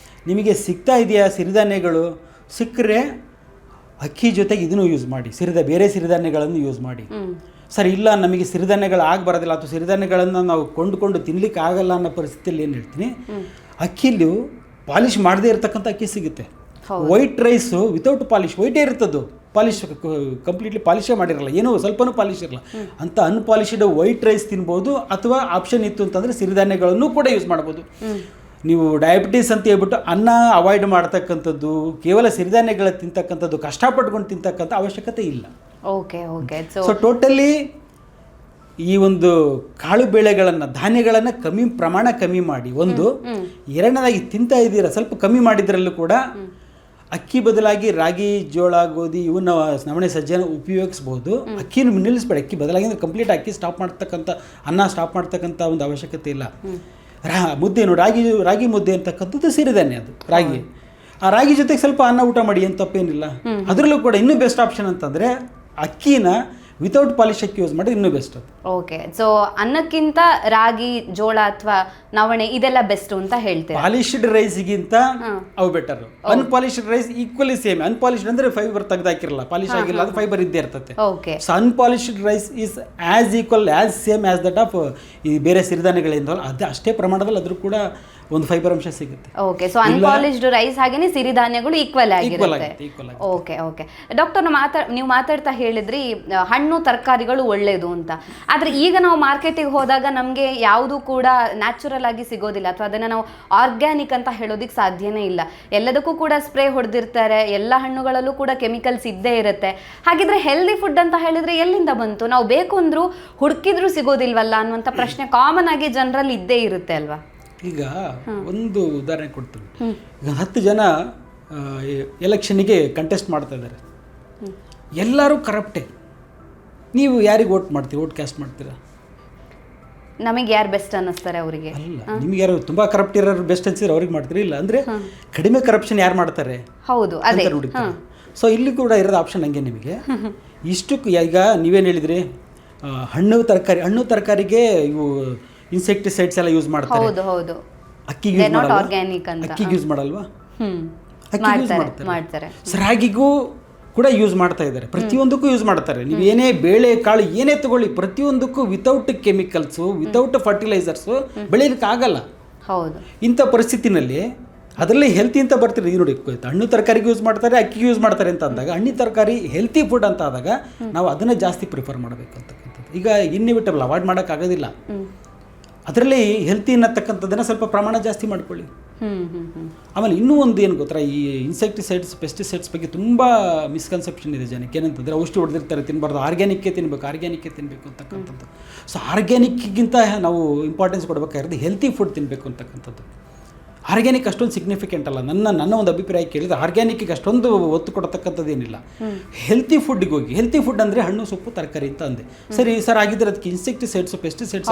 ನಿಮಗೆ ಸಿಗ್ತಾ ಇದೆಯಾ ಸಿರಿಧಾನ್ಯಗಳು, ಸಿಕ್ಕರೆ ಅಕ್ಕಿ ಜೊತೆಗೆ ಇದನ್ನು ಯೂಸ್ ಮಾಡಿ, ಬೇರೆ ಸಿರಿಧಾನ್ಯಗಳನ್ನು ಯೂಸ್ ಮಾಡಿ. ಸರ್ ಇಲ್ಲ ನಮಗೆ ಸಿರಿಧಾನ್ಯಗಳು ಬರೋದಿಲ್ಲ ಅಥವಾ ಸಿರಿಧಾನ್ಯಗಳನ್ನು ನಾವು ಕೊಂಡುಕೊಂಡು ತಿನ್ಲಿಕ್ಕೆ ಆಗಲ್ಲ ಅನ್ನೋ ಪರಿಸ್ಥಿತಿಯಲ್ಲಿ ಏನು ಹೇಳ್ತೀನಿ, ಅಕ್ಕಿಲು ಪಾಲಿಶ್ ಮಾಡದೇ ಇರತಕ್ಕಂಥ ಅಕ್ಕಿ ಸಿಗುತ್ತೆ. ವೈಟ್ ರೈಸು ವಿತೌಟ್ ಪಾಲಿಶ್, ವೈಟೇ ಇರ್ತದ್ದು, ಪಾಲಿಶ್ ಕಂಪ್ಲೀಟ್ಲಿ ಪಾಲಿಶೇ ಮಾಡಿರಲ್ಲ, ಏನೋ ಸ್ವಲ್ಪನೂ ಪಾಲಿಶ್ ಇರಲ್ಲ ಅಂತ ಅನ್ಪಾಲಿಶ್ಡ್ ವೈಟ್ ರೈಸ್ ತಿನ್ಬೋದು. ಅಥವಾ ಆಪ್ಷನ್ ಇತ್ತು ಅಂತಂದರೆ ಸಿರಿಧಾನ್ಯಗಳನ್ನು ಕೂಡ ಯೂಸ್ ಮಾಡ್ಬೋದು. ನೀವು ಡಯಾಬಿಟೀಸ್ ಅಂತ ಹೇಳ್ಬಿಟ್ಟು ಅನ್ನ ಅವಾಯ್ಡ್ ಮಾಡ್ತಕ್ಕಂಥದ್ದು, ಕೇವಲ ಸಿರಿಧಾನ್ಯಗಳ ತಿಂತಕ್ಕಂಥದ್ದು, ಕಷ್ಟಪಟ್ಕೊಂಡು ತಿಂತಕ್ಕಂಥ ಅವಶ್ಯಕತೆ ಇಲ್ಲ. Okay okay. ಸೊ ಟೋಟಲಿ ಈ ಒಂದು ಕಾಳು ಬೇಳೆಗಳನ್ನು, ಧಾನ್ಯಗಳನ್ನು ಪ್ರಮಾಣ ಕಮ್ಮಿ ಮಾಡಿ, ಒಂದು ಎರಡನೇದಾಗಿ ತಿಂತಾ ಇದ್ದೀರಾ ಸ್ವಲ್ಪ ಕಮ್ಮಿ ಮಾಡಿದ್ರಲ್ಲೂ ಕೂಡ ಅಕ್ಕಿ ಬದಲಾಗಿ ರಾಗಿ, ಜೋಳ, ಗೋಧಿ ಇವನ್ನ ನವಣೆ ಸಜ್ಜೆನ ಉಪಯೋಗಿಸ್ಬೋದು. ಅಕ್ಕಿನ ನಿಲ್ಲಿಸ್ಬೇಡಿ, ಅಕ್ಕಿ ಬದಲಾಗಿ ಅಂದರೆ ಕಂಪ್ಲೀಟ್ ಅಕ್ಕಿ ಸ್ಟಾಪ್ ಮಾಡ್ತಕ್ಕಂಥ, ಅನ್ನ ಸ್ಟಾಪ್ ಮಾಡ್ತಕ್ಕಂಥ ಒಂದು ಅವಶ್ಯಕತೆ ಇಲ್ಲ. ಮುದ್ದೆ ನೋಡಿ, ರಾಗಿ ಮುದ್ದೆ ಅಂತಕ್ಕಂಥದ್ದು ಸಿರಿಧಾನ್ಯ, ಅದು ರಾಗಿ. ಆ ರಾಗಿ ಜೊತೆಗೆ ಸ್ವಲ್ಪ ಅನ್ನ ಊಟ ಮಾಡಿ, ಏನು ತಪ್ಪೇನಿಲ್ಲ. ಅದರಲ್ಲೂ ಕೂಡ ಇನ್ನೂ ಬೆಸ್ಟ್ ಆಪ್ಷನ್ ಅಂತಂದರೆ ಅಕ್ಕಿನ ವಿತೌಟ್ ಪಾಲಿಶ್ ಅಕ್ಕಿ ಯೂಸ್ ಮಾಡಿ ಇನ್ನೂ ಬೆಸ್ಟ್ ಅದು. ಓಕೆ. ಸೊ ಅನ್ನಕ್ಕಿಂತ ರಾಗಿ, ಜೋಳ ಅಥವಾ ನವಣೆ ಇದೆಲ್ಲ ಬೆಸ್ಟ್ ಅಂತ ಹೇಳ್ತೀವಿ. ಪಾಲಿಶ್ಡ್ ರೈಸ್ಗಿಂತ ಅವು better. Unpolished rice equally same. Unpolished ಅಂದ್ರೆ ಫೈಬರ್ ತೆಗೆದಾಕಿರಲ್ಲ, ಪಾಲಿಶ್ ಆಗಿಲ್ಲ, ಅದು ಫೈಬರ್ ಇದ್ದೇ ಇರ್ತದೆ. Okay. So unpolished rice is as equal as same as that of ಈ ಬೇರೆ ಸಿರಿಧಾನ್ಯಗಳಿಂದ ಅದು ಅಷ್ಟೇ ಪ್ರಮಾಣದಲ್ಲಿ ಅದ್ರೂ ಕೂಡ ಒಂದು ಫೈಬರ್ ಅಂಶ ಸಿಗುತ್ತೆ. ಓಕೆ. ಸೊ ಅನ್ಪಾಲಿಶ್ಡ್ ರೈಸ್ ಹಾಗೇನೆ ಸಿರಿಧಾನ್ಯಗಳು ಈಕ್ವಲ್ ಆಗಿರುತ್ತೆ. Okay okay. ಡಾಕ್ಟರ್ ನೀವು ಮಾತಾಡ್ತಾ ಹೇಳಿದ್ರಿ ಹಣ್ಣು ತರಕಾರಿಗಳು ಒಳ್ಳೇದು ಅಂತ. ಆದ್ರೆ ಈಗ ನಾವು ಮಾರ್ಕೆಟಿಗೆ ಹೋದಾಗ ನಮಗೆ ಯಾವುದು ಕೂಡ ನ್ಯಾಚುರಲ್ ಆಗಿ ಸಿಗೋದಿಲ್ಲ, ಅಥವಾ ಅದನ್ನ ನಾವು ಆರ್ಗ್ಯಾನಿಕ್ ಅಂತ ಹೇಳೋದಿಕ್ ಸಾಧ್ಯನೇ ಇಲ್ಲ. ಎಲ್ಲದಕ್ಕೂ ಕೂಡ ಸ್ಪ್ರೇ ಹೊಡೆದಿರ್ತಾರೆ, ಎಲ್ಲ ಹಣ್ಣುಗಳಲ್ಲೂ ಕೂಡ ಕೆಮಿಕಲ್ಸ್ ಇದ್ದೇ ಇರುತ್ತೆ. ಹಾಗಿದ್ರೆ ಹೆಲ್ದಿ ಫುಡ್ ಅಂತ ಹೇಳಿದ್ರೆ ಎಲ್ಲಿಂದ ಬಂತು? ನಾವು ಬೇಕು ಅಂದ್ರೂ ಹುಡುಕಿದ್ರು ಸಿಗೋದಿಲ್ವಲ್ಲ ಅನ್ನುವಂಥ ಪ್ರಶ್ನೆ ಕಾಮನ್ ಆಗಿ ಜನರಲ್ಲಿ ಇದ್ದೇ ಇರುತ್ತೆ ಅಲ್ವಾ? ಈಗ ಒಂದು ಉದಾಹರಣೆ ಕೊಡ್ತೀನಿ. ಈಗ 10 ಜನ ಎಲೆಕ್ಷನ್ನಿಗೆ ಕಂಟೆಸ್ಟ್ ಮಾಡ್ತಾ ಇದ್ದಾರೆ, ಎಲ್ಲರೂ ಕರಪ್ಟೇ. ನೀವು ಯಾರಿಗೆ ವೋಟ್ ಮಾಡ್ತೀರಿ, ವೋಟ್ ಕ್ಯಾಸ್ಟ್ ಮಾಡ್ತೀರಾ? ನಮಗೆ ಯಾರು ಬೆಸ್ಟ್ ಅನ್ನಿಸ್ತಾರೆ ಅವರಿಗೆ ಅಲ್ಲ, ನಿಮ್ಗೆ ಯಾರು ತುಂಬಾ ಕರಪ್ಟ್ ಇರೋರು ಬೆಸ್ಟ್ ಅನ್ಸಿದ್ರೆ ಅವ್ರಿಗೆ ಮಾಡ್ತೀರಿ. ಇಲ್ಲ ಅಂದ್ರೆ ಕಡಿಮೆ ಕರಪ್ಷನ್ ಯಾರು ಮಾಡ್ತಾರೆ ಹೌದು ಅದೇ ನೋಡ್ತೀರಾ. ಸೊ ಇಲ್ಲಿ ಕೂಡ ಇರೋದು ಆಪ್ಷನ್ ಹಂಗೆ ನಿಮಗೆ. ಇಷ್ಟಕ್ಕೆ ಈಗ ನೀವೇನು ಹೇಳಿದ್ರಿ, ಹಣ್ಣು ತರಕಾರಿಗೆ ಇವು ಇನ್ಸೆಕ್ಟಿಸೈಡ್ಸ್ ಎಲ್ಲ ಯೂಸ್ ಮಾಡ್ತಾರೆ. ಹೌದು ಹೌದು. ಅಕ್ಕಿಗೆ ಯೂಸ್ ಮಾಡಲ್ವಾ? ಅಕ್ಕಿ ಯೂಸ್ ಮಾಡ್ತಾರೆ. ರಾಗಿಗೂ ಕೂಡ ಯೂಸ್ ಮಾಡ್ತಾ ಇದ್ದಾರೆ, ಪ್ರತಿಯೊಂದಕ್ಕೂ ಯೂಸ್ ಮಾಡ್ತಾರೆ. ನೀವು ಏನೇ ಬೇಳೆ ಕಾಳು ಏನೇ ತಗೊಳ್ಳಿ, ಪ್ರತಿಯೊಂದಕ್ಕೂ ವಿತೌಟ್ ಕೆಮಿಕಲ್ಸು, ವಿತೌಟ್ ಫರ್ಟಿಲೈಸರ್ಸು ಬೆಳೀಲಿಕ್ಕೆ ಆಗಲ್ಲ. ಹೌದು. ಇಂಥ ಪರಿಸ್ಥಿತಿನಲ್ಲಿ ಅದರಲ್ಲಿ ಹೆಲ್ತಿ ಅಂತ ಬರ್ತಿರೋದು. ನೋಡಿ, ಹಣ್ಣು ತರಕಾರಿಗೆ ಯೂಸ್ ಮಾಡ್ತಾರೆ, ಅಕ್ಕಿಗೆ ಯೂಸ್ ಮಾಡ್ತಾರೆ ಅಂತ ಅಂದಾಗ, ಹಣ್ಣು ತರಕಾರಿ ಹೆಲ್ತಿ ಫುಡ್ ಅಂತ ಆದಾಗ ನಾವು ಅದನ್ನು ಜಾಸ್ತಿ ಪ್ರಿಫರ್ ಮಾಡಬೇಕು ಅಂತಕ್ಕಂಥದ್ದು. ಈಗ ಇನ್ಎವಿಟಬಲ್, ಅವಾಯ್ಡ್ ಮಾಡೋಕ್ಕಾಗೋದಿಲ್ಲ. ಅದರಲ್ಲಿ ಹೆಲ್ತಿ ಅನ್ನತಕ್ಕಂಥದ್ದನ್ನು ಸ್ವಲ್ಪ ಪ್ರಮಾಣ ಜಾಸ್ತಿ ಮಾಡ್ಕೊಳ್ಳಿ. ಆಮೇಲೆ ಇನ್ನೂ ಒಂದು ಏನು ಗೊತ್ತಾ, ಈ ಇನ್ಸೆಕ್ಟಿಸೈಡ್ಸ್, ಪೆಸ್ಟಿಸೈಡ್ಸ್ ಬಗ್ಗೆ ತುಂಬ ಮಿಸ್ಕನ್ಸೆಪ್ಷನ್ ಇದೆ ಜನಕ್ಕೆ. ಏನಂತಂದರೆ ಔಷಧಿ ಹೊಡೆದಿರ್ತಾರೆ, ತಿನ್ನಬಾರ್ದು, ಆರ್ಗ್ಯಾನಿಕ್ಕೇ ತಿನ್ನಬೇಕು ಅಂತಕ್ಕಂಥದ್ದು. ಸೊ ಆರ್ಗ್ಯಾನಿಕ್ಗಿಂತ ನಾವು ಇಂಪಾರ್ಟೆನ್ಸ್ ಕೊಡಬೇಕಾಗಿರೋದು ಹೆಲ್ತಿ ಫುಡ್ ತಿನ್ನಬೇಕು ಅಂತಕ್ಕಂಥದ್ದು. ಆರ್ಗ್ಯಾನಿಕ್ ಅಷ್ಟೊಂದು ಸಿಗ್ನಿಫಿಕೆಂಟ್ ಅಲ್ಲ. ನನ್ನ ಒಂದು ಅಭಿಪ್ರಾಯ ಕೇಳಿದ್ರೆ ಆರ್ಗ್ಯಾನಿಕ್ಗೆ ಅಷ್ಟೊಂದು ಒತ್ತು ಕೊಡತಕ್ಕಂಥದ್ದು ಏನಿಲ್ಲ. ಹೆಲ್ತಿ ಫುಡ್ಗೆ ಹೋಗಿ, ಹೆಲ್ತಿ ಫುಡ್ ಅಂದರೆ ಹಣ್ಣು, ಸೊಪ್ಪು, ತರಕಾರಿ ಅಂತ ಅಂದೆ. ಸರಿ ಸರ್, ಆಗಿದ್ರೆ ಅದಕ್ಕೆ ಇನ್ಸೆಕ್ಟಿಸೈಡ್ಸ್, ಪೆಸ್ಟಿಸೈಡ್ಸ್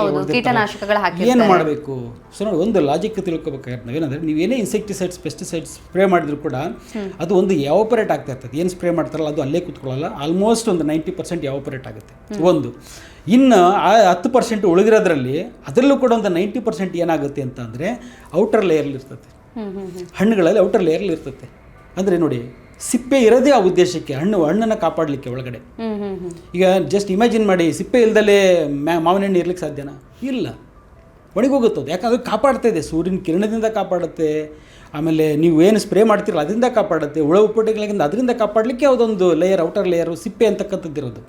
ಏನು ಮಾಡಬೇಕು? ಸೊ ನೋಡಿ, ಒಂದು ಲಾಜಿಕ್ ತಿಳ್ಕೊಬೇಕಾಗಿರೋದು ನಾವೇನಂದರೆ, ನೀವೇನೇ ಇನ್ಸೆಕ್ಟಿಸೈಡ್ಸ್, ಪೆಸ್ಟಿಸೈಡ್ಸ್ ಸ್ಪ್ರೇ ಮಾಡಿದ್ರು ಕೂಡ ಅದು ಒಂದು ಎವಾಪರೇಟ್ ಆಗ್ತಾ ಇರ್ತದೆ. ಏನು ಸ್ಪ್ರೇ ಮಾಡ್ತಾರಲ್ಲ ಅದು ಅಲ್ಲೇ ಕೂತ್ಕೊಳ್ಳಲ್ಲ. ಆಲ್ಮೋಸ್ಟ್ ಒಂದು 90% ಎವಾಪರೇಟ್ ಆಗುತ್ತೆ. ಒಂದು ಇನ್ನು 10% ಉಳಿದಿರೋದ್ರಲ್ಲಿ ಅದರಲ್ಲೂ ಕೂಡ ಒಂದು 90% ಏನಾಗುತ್ತೆ ಅಂತ ಅಂದರೆ ಔಟರ್ ಲೇಯರ್ಲಿ ಇರ್ತದೆ. ಹಣ್ಣುಗಳಲ್ಲಿ ಔಟರ್ ಲೇಯರ್ಲಿ ಇರ್ತದೆ. ಅಂದರೆ ನೋಡಿ, ಸಿಪ್ಪೆ ಇರೋದೇ ಆ ಉದ್ದೇಶಕ್ಕೆ, ಹಣ್ಣನ್ನು ಕಾಪಾಡಲಿಕ್ಕೆ ಒಳಗಡೆ. ಈಗ ಜಸ್ಟ್ ಇಮ್ಯಾಜಿನ್ ಮಾಡಿ, ಸಿಪ್ಪೆ ಇಲ್ದಲೇ ಮಾವಿನ ಹಣ್ಣು ಇರ್ಲಿಕ್ಕೆ ಸಾಧ್ಯನಾ? ಇಲ್ಲ, ಒಣಗೋಗುತ್ತದೆ. ಯಾಕಂದ್ರೆ ಕಾಪಾಡ್ತಾ ಇದೆ, ಸೂರ್ಯನ ಕಿರಣದಿಂದ ಕಾಪಾಡುತ್ತೆ, ಆಮೇಲೆ ನೀವು ಏನು ಸ್ಪ್ರೇ ಮಾಡ್ತೀರಲ್ಲ ಅದರಿಂದ ಕಾಪಾಡುತ್ತೆ. ಹುಳ ಉಪ್ಪಟೆಗಳಿಂದ ಅದರಿಂದ ಕಾಪಾಡಲಿಕ್ಕೆ ಯಾವುದೊಂದು ಲೇಯರ್, ಔಟರ್ ಲೇಯರು, ಸಿಪ್ಪೆ ಅಂತಕ್ಕಂಥದ್ದು ಇರೋದು.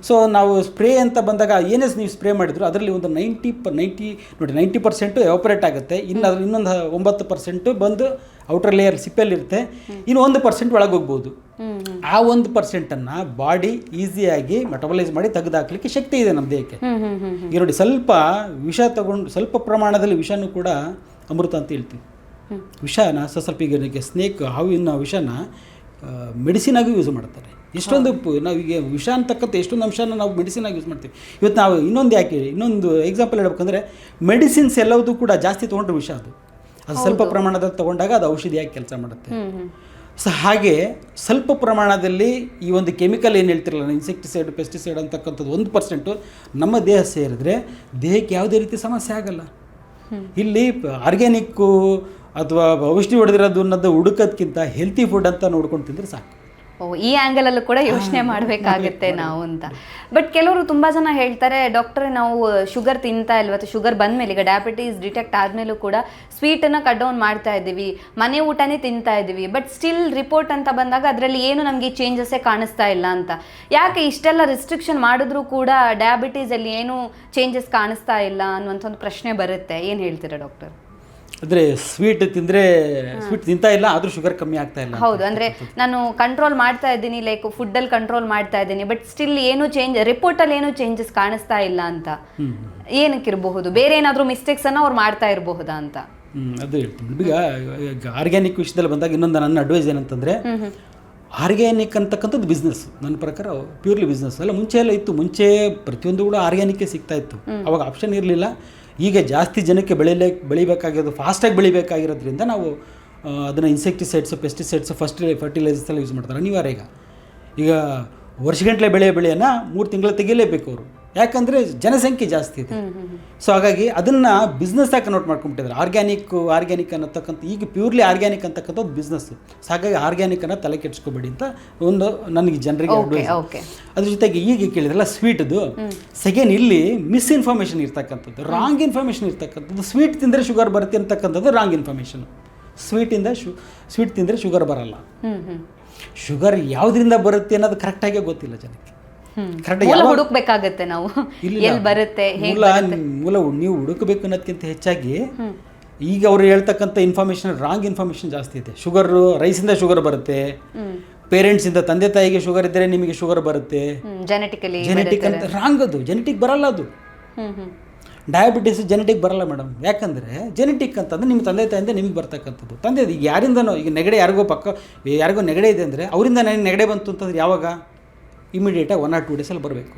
ಸೊ ನಾವು ಸ್ಪ್ರೇ ಅಂತ ಬಂದಾಗ ಏನೇ ನೀವು ಸ್ಪ್ರೇ ಮಾಡಿದ್ರು ಅದರಲ್ಲಿ ಒಂದು 90% ಎವಾಪರೇಟ್ ಆಗುತ್ತೆ. ಇನ್ನೊಂದು 9% ಬಂದು ಔಟರ್ ಲೇಯರ್ ಸಿಪ್ಪೆಯಲ್ಲಿರುತ್ತೆ. ಇನ್ನು 1% ಒಳಗೆ ಹೋಗ್ಬೋದು. ಆ 1%ಅನ್ನು ಬಾಡಿ ಈಸಿಯಾಗಿ ಮೆಟಬಲೈಸ್ ಮಾಡಿ ತೆಗೆದುಹಾಕ್ಲಿಕ್ಕೆ ಶಕ್ತಿ ಇದೆ ನಮ್ಮ ದೇಹಕ್ಕೆ. ಈಗ ನೋಡಿ, ಸ್ವಲ್ಪ ವಿಷ ತಗೊಂಡು, ಸ್ವಲ್ಪ ಪ್ರಮಾಣದಲ್ಲಿ ವಿಷನೂ ಕೂಡ ಅಮೃತ ಅಂತ ಹೇಳ್ತೀವಿ. ವಿಷನ ಸ್ವಲ್ಪ ಈಗ ಸ್ನೇಕ್, ಹಾವಿನ ವಿಷನ ಮೆಡಿಸಿನಾಗಿ ಯೂಸ್ ಮಾಡ್ತಾರೆ. ಎಷ್ಟೊಂದು ನಾವೀಗ ವಿಷ ಅಂತಕ್ಕಂಥ ಎಷ್ಟೊಂದು ಅಂಶನ ನಾವು ಮೆಡಿಸಿನಾಗಿ ಯೂಸ್ ಮಾಡ್ತೀವಿ. ಇವತ್ತು ನಾವು ಇನ್ನೊಂದು ಎಕ್ಸಾಂಪಲ್ ಹೇಳ್ಬೇಕಂದ್ರೆ, ಮೆಡಿಸಿನ್ಸ್ ಎಲ್ಲವೂ ಕೂಡ ಜಾಸ್ತಿ ತೊಗೊಂಡ್ರೆ ವಿಷ ಅದು ಸ್ವಲ್ಪ ಪ್ರಮಾಣದಲ್ಲಿ ತೊಗೊಂಡಾಗ ಅದು ಔಷಧಿಯಾಗಿ ಕೆಲಸ ಮಾಡುತ್ತೆ. ಸೊ ಹಾಗೆ ಸ್ವಲ್ಪ ಪ್ರಮಾಣದಲ್ಲಿ ಈ ಒಂದು ಕೆಮಿಕಲ್ ಏನು ಹೇಳ್ತಿರಲ್ಲ, ಇನ್ಸೆಕ್ಟಿಸೈಡ್, ಪೆಸ್ಟಿಸೈಡ್ ಅಂತಕ್ಕಂಥದ್ದು 1% ನಮ್ಮ ದೇಹ ಸೇರಿದ್ರೆ ದೇಹಕ್ಕೆ ಯಾವುದೇ ರೀತಿ ಸಮಸ್ಯೆ ಆಗಲ್ಲ. ಇಲ್ಲಿ ಆರ್ಗ್ಯಾನಿಕ್ಕು ಅಥವಾ ಔಷಧಿ ಹೊಡೆದಿರೋದು ಅನ್ನೋದು ಹುಡುಕೋದ್ಕಿಂತ ಹೆಲ್ತಿ ಫುಡ್ ಅಂತ ನೋಡ್ಕೊಂಡು ತಿಂದರೆ ಸಾಕು. ಈ ಆ್ಯಂಗಲಲ್ಲೂ ಕೂಡ ಯೋಚನೆ ಮಾಡಬೇಕಾಗುತ್ತೆ ನಾವು ಅಂತ. ಬಟ್ ಕೆಲವರು ತುಂಬ ಜನ ಹೇಳ್ತಾರೆ, ಡಾಕ್ಟ್ರೆ ನಾವು ಶುಗರ್ ತಿಂತಾ ಇಲ್ವ, ಅಥವಾ ಶುಗರ್ ಬಂದಮೇಲೆ, ಈಗ ಡಯಾಬಿಟೀಸ್ ಡಿಟೆಕ್ಟ್ ಆದಮೇಲೂ ಕೂಡ ಸ್ವೀಟನ್ನು ಕಟ್ ಡೌನ್ ಮಾಡ್ತಾ ಇದ್ದೀವಿ, ಮನೆ ಊಟನೇ ತಿಂತಾ ಇದ್ದೀವಿ, ಬಟ್ ಸ್ಟಿಲ್ ರಿಪೋರ್ಟ್ ಅಂತ ಬಂದಾಗ ಅದರಲ್ಲಿ ಏನು ನಮಗೆ ಚೇಂಜಸ್ಸೇ ಕಾಣಿಸ್ತಾ ಇಲ್ಲ ಅಂತ. ಯಾಕೆ ಇಷ್ಟೆಲ್ಲ ರಿಸ್ಟ್ರಿಕ್ಷನ್ ಮಾಡಿದ್ರೂ ಕೂಡ ಡಯಾಬಿಟೀಸಲ್ಲಿ ಏನು ಚೇಂಜಸ್ ಕಾಣಿಸ್ತಾ ಇಲ್ಲ ಅನ್ನುವಂಥ ಒಂದು ಪ್ರಶ್ನೆ ಬರುತ್ತೆ. ಏನು ಹೇಳ್ತೀರಾ ಡಾಕ್ಟರ್? ಅಂದರೆ ಸ್ವೀಟ್ ತಿಂತಾ ಇಲ್ಲ, ಆದರೂ ಶುಗರ್ ಕಮ್ಮಿ ಆಗ್ತಾ ಇಲ್ಲ. ಹೌದು, ಅಂದರೆ ನಾನು ಕಂಟ್ರೋಲ್ ಮಾಡ್ತಾ ಇದ್ದೀನಿ, ಲೈಕ್ ಫುಡ್ಡಲ್ಲಿ ಕಂಟ್ರೋಲ್ ಮಾಡ್ತಾ ಇದ್ದೀನಿ, ಬಟ್ ಸ್ಟಿಲ್ ಏನು ರಿಪೋರ್ಟಲ್ಲಿ ಏನು ಚೇಂಜಸ್ ಕಾಣಿಸ್ತಾ ಇಲ್ಲ ಅಂತ. ಏನಕ್ಕಿರಬಹುದು? ಬೇರೆ ಏನಾದರೂ ಮಿಸ್ಟೇಕ್ಸನ್ನು ಅವ್ರು ಮಾಡ್ತಾ ಇರಬಹುದಾ ಅಂತ? ಅದು ಹೇಳ್ತೀನಿ. ಈಗ ಆರ್ಗ್ಯಾನಿಕ್ ವಿಷಯದಲ್ಲಿ ಬಂದಾಗ ಇನ್ನೊಂದು ನನ್ನ ಅಡ್ವೈಸ್ ಏನಂತಂದರೆ, ಆರ್ಗ್ಯಾನಿಕ್ ಅಂತಕ್ಕಂಥದ್ದು ಬಿಸ್ನೆಸ್. ನನ್ನ ಪ್ರಕಾರ ಪ್ಯೂರ್ಲಿ ಬಿಸ್ನೆಸ್ ಅಲ್ಲ. ಮುಂಚೆ ಎಲ್ಲ ಇತ್ತು, ಮುಂಚೆ ಪ್ರತಿಯೊಂದು ಕೂಡ ಆರ್ಗ್ಯಾನಿಕ್ಕೇ ಸಿಗ್ತಾ ಇತ್ತು. ಅವಾಗ ಆಪ್ಷನ್ ಇರಲಿಲ್ಲ. ಈಗ ಜಾಸ್ತಿ ಜನಕ್ಕೆ ಬೆಳಿಬೇಕಾಗಿರೋದು, ಫಾಸ್ಟಾಗಿ ಬೆಳಿಬೇಕಾಗಿರೋದ್ರಿಂದ ನಾವು ಅದನ್ನು ಇನ್ಸೆಕ್ಟಿಸೈಡ್ಸು, ಪೆಸ್ಟಿಸೈಡ್ಸು, ಫರ್ಟಿಲೈಸರ್ಸ್ ಎಲ್ಲ ಯೂಸ್ ಮಾಡ್ತಾರೆ ಅನಿವಾರ್ಯ. ಈಗ ವರ್ಷಗಂಟ್ಲೆ ಬೆಳೆಯನ್ನು 3 ತಿಂಗಳು ತೆಗಿಲೇಬೇಕು ಅವರು, ಯಾಕಂದರೆ ಜನಸಂಖ್ಯೆ ಜಾಸ್ತಿ ಇದೆ. ಸೊ ಹಾಗಾಗಿ ಅದನ್ನು ಬಿಸ್ನೆಸ್ ಆಗಿ ಕನ್ವರ್ಟ್ ಮಾಡ್ಕೊಂಡ್ಬಿಟ್ಟಿದ್ದಾರೆ. ಆರ್ಗ್ಯಾನಿಕ್ ಅನ್ನತಕ್ಕಂಥ, ಈಗ ಪ್ಯೂರ್ಲಿ ಆರ್ಗ್ಯಾನಿಕ್ ಅಂತಕ್ಕಂಥದ್ದು ಬಿಸ್ನೆಸ್ಸು. ಸೊ ಹಾಗಾಗಿ ಆರ್ಗ್ಯಾನಿಕನ್ನು ತಲೆ ಕೆಡಿಸ್ಕೋಬೇಡಿ ಅಂತ ಒಂದು ನನಗೆ ಜನರಿಗೆ ಅಡ್ವೈಸ್. ಅದ್ರ ಜೊತೆಗೆ ಈಗ ಕೇಳಿದ್ರಲ್ಲ ಸ್ವೀಟ್ದು, ಸೆಕೆಂಡ್ ಇಲ್ಲಿ ಮಿಸ್ಇನ್ಫಾರ್ಮೇಷನ್ ಇರ್ತಕ್ಕಂಥದ್ದು, ರಾಂಗ್ ಇನ್ಫಾರ್ಮೇಷನ್ ಇರ್ತಕ್ಕಂಥದ್ದು. ಸ್ವೀಟ್ ತಿಂದರೆ ಶುಗರ್ ಬರುತ್ತೆ ಅಂತಕ್ಕಂಥದ್ದು ರಾಂಗ್ ಇನ್ಫಾರ್ಮೇಷನ್. ಸ್ವೀಟ್ ತಿಂದರೆ ಶುಗರ್ ಬರಲ್ಲ. ಶುಗರ್ ಯಾವುದರಿಂದ ಬರುತ್ತೆ ಅನ್ನೋದು ಕರೆಕ್ಟಾಗಿ ಗೊತ್ತಿಲ್ಲ ಜನಕ್ಕೆ. ಹುಡುಕ್ಬೇಕಾಗತ್ತೆ ನಾವು, ಎಲ್ಲಿ ಬರುತ್ತೆ, ಮೂಲ ನೀವು ಹುಡುಕಬೇಕು ಅನ್ನೋದಕ್ಕಿಂತ ಹೆಚ್ಚಾಗಿ ಈಗ ಅವರು ಹೇಳ್ತಕ್ಕಂಥ ಇನ್ಫಾರ್ಮೇಷನ್, ರಾಂಗ್ ಇನ್ಫಾರ್ಮೇಷನ್ ಜಾಸ್ತಿ ಇದೆ. ರೈಸಿಂದ ಶುಗರ್ ಬರುತ್ತೆ, ಪೇರೆಂಟ್ಸಿಂದ, ತಂದೆ ತಾಯಿಗೆ ಶುಗರ್ ಇದ್ದರೆ ನಿಮಗೆ ಶುಗರ್ ಬರುತ್ತೆ, ಜೆನೆಟಿಕ್ ಅಂತ ರಾಂಗ್. ಅದು ಜೆನೆಟಿಕ್ ಬರಲ್ಲ. ಅದು ಡಯಾಬಿಟಿಸ್ ಜೆನೆಟಿಕ್ ಬರಲ್ಲ ಮೇಡಮ್. ಯಾಕಂದರೆ ಜೆನೆಟಿಕ್ ಅಂತಂದರೆ ನಿಮ್ಮ ತಂದೆ ತಾಯಿಂದ ನಿಮಗೆ ಬರ್ತಕ್ಕಂಥದ್ದು. ಈಗ ಯಾರಿಂದನೋ, ಈಗ ನೆಗಡೆ ಯಾರಿಗೋ ನೆಗಡೆ ಇದೆ ಅಂದರೆ ಅವರಿಂದ ನನಗೆ ನೆಗಡೆ ಬಂತು ಅಂತಂದ್ರೆ ಯಾವಾಗ? ಇಮಿಡಿಯೇಟಾಗಿ 1 or 2 ಡೇಸಲ್ಲಿ ಬರಬೇಕು.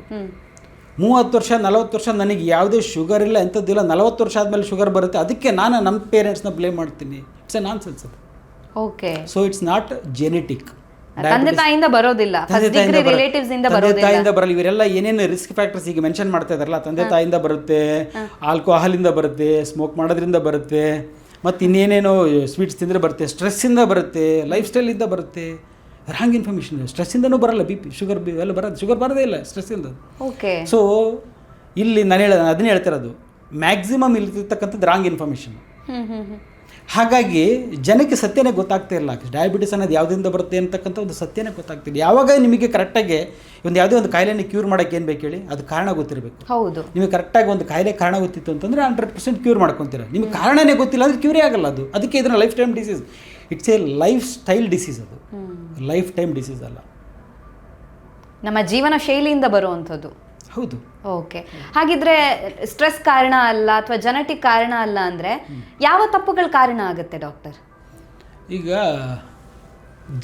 30 ವರ್ಷ 40 ವರ್ಷ ನನಗೆ ಯಾವುದೇ ಶುಗರ್ ಇಲ್ಲ, ಎಂಥದ್ದಿಲ್ಲ, 40 ವರ್ಷ ಆದಮೇಲೆ ಶುಗರ್ ಬರುತ್ತೆ, ಅದಕ್ಕೆ ನಾನು ನಮ್ಮ ಪೇರೆಂಟ್ಸ್ನ ಬ್ಲೇಮ್ ಮಾಡ್ತೀನಿ. ಇಟ್ಸ್ ಎ ನಾನ್ಸೆನ್ಸ್ ಅದು. Okay. So it's not genetic. ತಂದೆ ತಾಯಿಯಿಂದ ಬರೋದಿಲ್ಲ, ಬರಲ್ಲ. ಇವರೆಲ್ಲ ಏನೇನು ರಿಸ್ಕ್ ಫ್ಯಾಕ್ಟರ್ಸ್ ಈಗ ಮೆನ್ಷನ್ ಮಾಡ್ತಾ ಇದಾರಲ್ಲ, ತಂದೆ ತಾಯಿಯಿಂದ ಬರುತ್ತೆ, ಆಲ್ಕೋಹಾಲಿಂದ ಬರುತ್ತೆ, ಸ್ಮೋಕ್ ಮಾಡೋದ್ರಿಂದ ಬರುತ್ತೆ, ಮತ್ತು ಇನ್ನೇನೇನೋ ಸ್ವೀಟ್ಸ್ ತಿಂದರೆ ಬರುತ್ತೆ, ಸ್ಟ್ರೆಸ್ಸಿಂದ ಬರುತ್ತೆ, ಲೈಫ್ ಸ್ಟೈಲಿಂದ ಬರುತ್ತೆ. Wrong information. ಸ್ಟ್ರೆಸ್ಸಿಂದನೂ ಬರಲ್ಲ, BP, ಶುಗರ್ ಎಲ್ಲ ಬರೋದು, ಶುಗರ್ ಬರೋದೇ ಇಲ್ಲ ಸ್ಟ್ರೆಸ್ಸಿಂದ. ಓಕೆ. ಸೊ ಇಲ್ಲಿ ನಾನು ಅದನ್ನೇ ಹೇಳ್ತಿರೋದು, ಮ್ಯಾಕ್ಸಿಮಮ್ ಇಲ್ಲಿರ್ತಕ್ಕಂಥದ್ದು ರಾಂಗ್ ಇನ್ಫಾರ್ಮೇಷನ್. ಹಾಗಾಗಿ ಜನಕ್ಕೆ ಸತ್ಯನೇ ಗೊತ್ತಾಗ್ತಾ ಇಲ್ಲ. ಡಯಾಬಿಟಿಸ್ ಅನ್ನೋದು ಯಾವುದರಿಂದ ಬರುತ್ತೆ ಅಂತಕ್ಕಂಥ ಒಂದು ಸತ್ಯನೇ ಗೊತ್ತಾಗ್ತಿಲ್ಲ. ಯಾವಾಗ ನಿಮಗೆ ಕರೆಕ್ಟಾಗಿ ಯಾವುದೇ ಒಂದು ಕಾಯಿಲೆನ ಕ್ಯೂರ್ ಮಾಡೋಕ್ಕೆ ಏನು ಬೇಕು ಹೇಳಿ, ಅದು ಕಾರಣ ಗೊತ್ತಿರಬೇಕು. ಹೌದು. ನಿಮಗೆ ಕರೆಕ್ಟಾಗಿ ಒಂದು ಕಾಯಿಲೆ ಕಾರಣ ಗೊತ್ತಿತ್ತು ಅಂತಂದರೆ 100% ಕ್ಯೂರ್ ಮಾಡ್ಕೊತೀರ. ನಿಮಗೆ ಕಾರಣನೇ ಗೊತ್ತಿಲ್ಲ ಅಂದರೆ ಕ್ಯೂರೇ ಆಗಲ್ಲ ಅದು. ಅದಕ್ಕೆ ಇದನ್ನು life time disease. It's A life style disease. ಅದು ಲೈಫ್ ಟೈಮ್ ಡಿಸೀಸ್ ಅಲ್ಲ, ನಮ್ಮ ಜೀವನ ಶೈಲಿಯಿಂದ ಬರುವಂಥದ್ದು. ಹೌದು. ಓಕೆ. ಹಾಗಿದ್ರೆ ಸ್ಟ್ರೆಸ್ ಕಾರಣ ಅಲ್ಲ ಅಥವಾ ಜೆನೆಟಿಕ್ ಕಾರಣ ಅಲ್ಲ ಅಂದರೆ ಯಾವ ತಪ್ಪುಗಳು ಕಾರಣ ಆಗುತ್ತೆ ಡಾಕ್ಟರ್? ಈಗ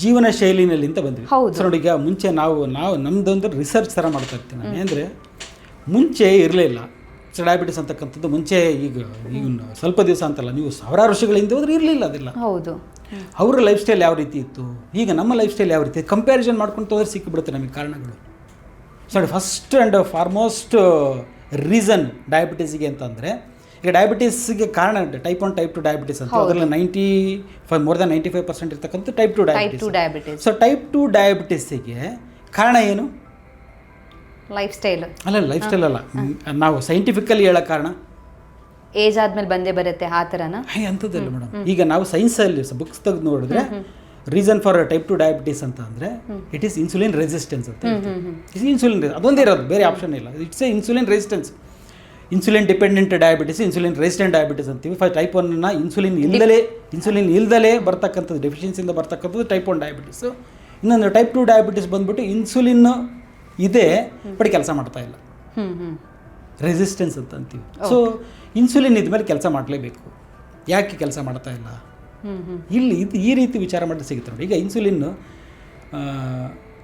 ಜೀವನ ಶೈಲಿನಲ್ಲಿ ಅಂತ ಬಂದ್ವಿ. ಹೌದು. ನೋಡಿ, ಈಗ ಮುಂಚೆ ನಾವು ನಮ್ಮದೊಂದು ರಿಸರ್ಚ್ ಥರ ಮಾಡ್ತಾ ಇರ್ತೀನಿ ನಾನು. ಅಂದರೆ ಮುಂಚೆ ಇರಲಿಲ್ಲ ಡಯಾಬಿಟಿಸ್ ಅಂತಕ್ಕಂಥದ್ದು. ಮುಂಚೆ ಈಗ ಸ್ವಲ್ಪ ದಿವಸ ಅಂತಲ್ಲ, ನೀವು ಸಾವಿರಾರು ವರ್ಷಗಳ ಹಿಂದೆ ಹೋದ್ರೆ ಇರಲಿಲ್ಲ ಅದೆಲ್ಲ. ಹೌದು. ಅವರ ಲೈಫ್ ಸ್ಟೈಲ್ ಯಾವ ರೀತಿ ಇತ್ತು, ಈಗ ನಮ್ಮ ಲೈಫ್ ಸ್ಟೈಲ್ ಯಾವ ರೀತಿ, ಕಂಪ್ಯಾರಿಸನ್ ಮಾಡ್ಕೊಂಡು ಹೋದ್ರೆ ಸಿಕ್ಕಿಬಿಡುತ್ತೆ ನಮಗೆ ಕಾರಣಗಳು. So first and foremost reason ಡಯಾಬಿಟೀಸಿಗೆ ಅಂತಂದರೆ, ಈಗ ಡಯಾಬಿಟೀಸ್ಗೆ ಕಾರಣ ಟೈಪ್ 1 ಟೈಪ್ 2 ಡಯಾಬಿಟಿಸ್ ಅಂತ. ಅದರಲ್ಲಿ 95% ಇರ್ತಕ್ಕಂಥ ಟೈಪ್ 2 ಡಯಾಬಿಟಿಸ್. ಸೊ ಟೈಪ್ 2 ಡಯಾಬಿಟಿಸ್ಗೆ ಕಾರಣ ಏನು? ಲೈಫ್ ಸ್ಟೈಲ್ ಅಲ್ಲ, ಲೈಫ್ ಸ್ಟೈಲ್ ಅಲ್ಲ, ನಾವು ಸೈಂಟಿಫಿಕಲಿ ಹೇಳೋ ಕಾರಣ ಏಜ್ ಆದ್ಮೇಲೆ ಬಂದೇ ಬರುತ್ತೆ ಆ ಥರನಾ? ಅಂಥದ್ದಲ್ಲ ಮೇಡಮ್. ಈಗ ನಾವು ಸೈನ್ಸಲ್ಲಿ ಬುಕ್ಸ್ ತೆಗೆದು ನೋಡಿದ್ರೆ ರೀಸನ್ ಫಾರ್ ಟೈಪ್ 2 ಡಯಾಬಿಟೀಸ್ ಅಂತ ಅಂದರೆ ಇಟ್ ಈಸ್ ಇನ್ಸುಲಿನ್ ರೆಸಿಸ್ಟೆನ್ಸ್ ಅಂತ. ಇನ್ಸುಲಿನ್ ಅದೊಂದೇ ಇರೋದು, ಬೇರೆ ಆಪ್ಷನ್ ಇಲ್ಲ. It's A insulin resistance. Insulin dependent diabetes, insulin resistant diabetes ಅಂತೀವಿ. ಟೈಪ್ 1ನ ಇನ್ಸುಲಿನ್ ಇಲ್ದಲೇ ಬರ್ತಕ್ಕಂಥದ್ದು, ಡೆಫಿಷಿಯನ್ಸಿಯಿಂದ ಬರ್ತಕ್ಕಂಥದ್ದು ಟೈಪ್ 1 ಡಯಾಬಿಟಿಸು. ಇನ್ನೊಂದು ಟೈಪ್ 2 ಡಯಾಬಿಟಿಸ್ ಬಂದ್ಬಿಟ್ಟು ಇನ್ಸುಲಿನ್ ಇದೆ ಬಟ್ ಕೆಲಸ ಮಾಡ್ತಾ ಇಲ್ಲ, ರೆಸಿಸ್ಟೆನ್ಸ್ ಅಂತ ಅಂತೀವಿ. ಸೊ ಇನ್ಸುಲಿನ್ ಇದ್ಮೇಲೆ ಕೆಲಸ ಮಾಡಲೇಬೇಕು. ಯಾಕೆ ಕೆಲಸ ಮಾಡ್ತಾ ಇಲ್ಲ ಇಲ್ಲಿ ಈ ರೀತಿ ವಿಚಾರ ಮಾಡಿದ್ರೆ ಸಿಗುತ್ತೆ ನೋಡಿ. ಈಗ ಇನ್ಸುಲಿನ್ನು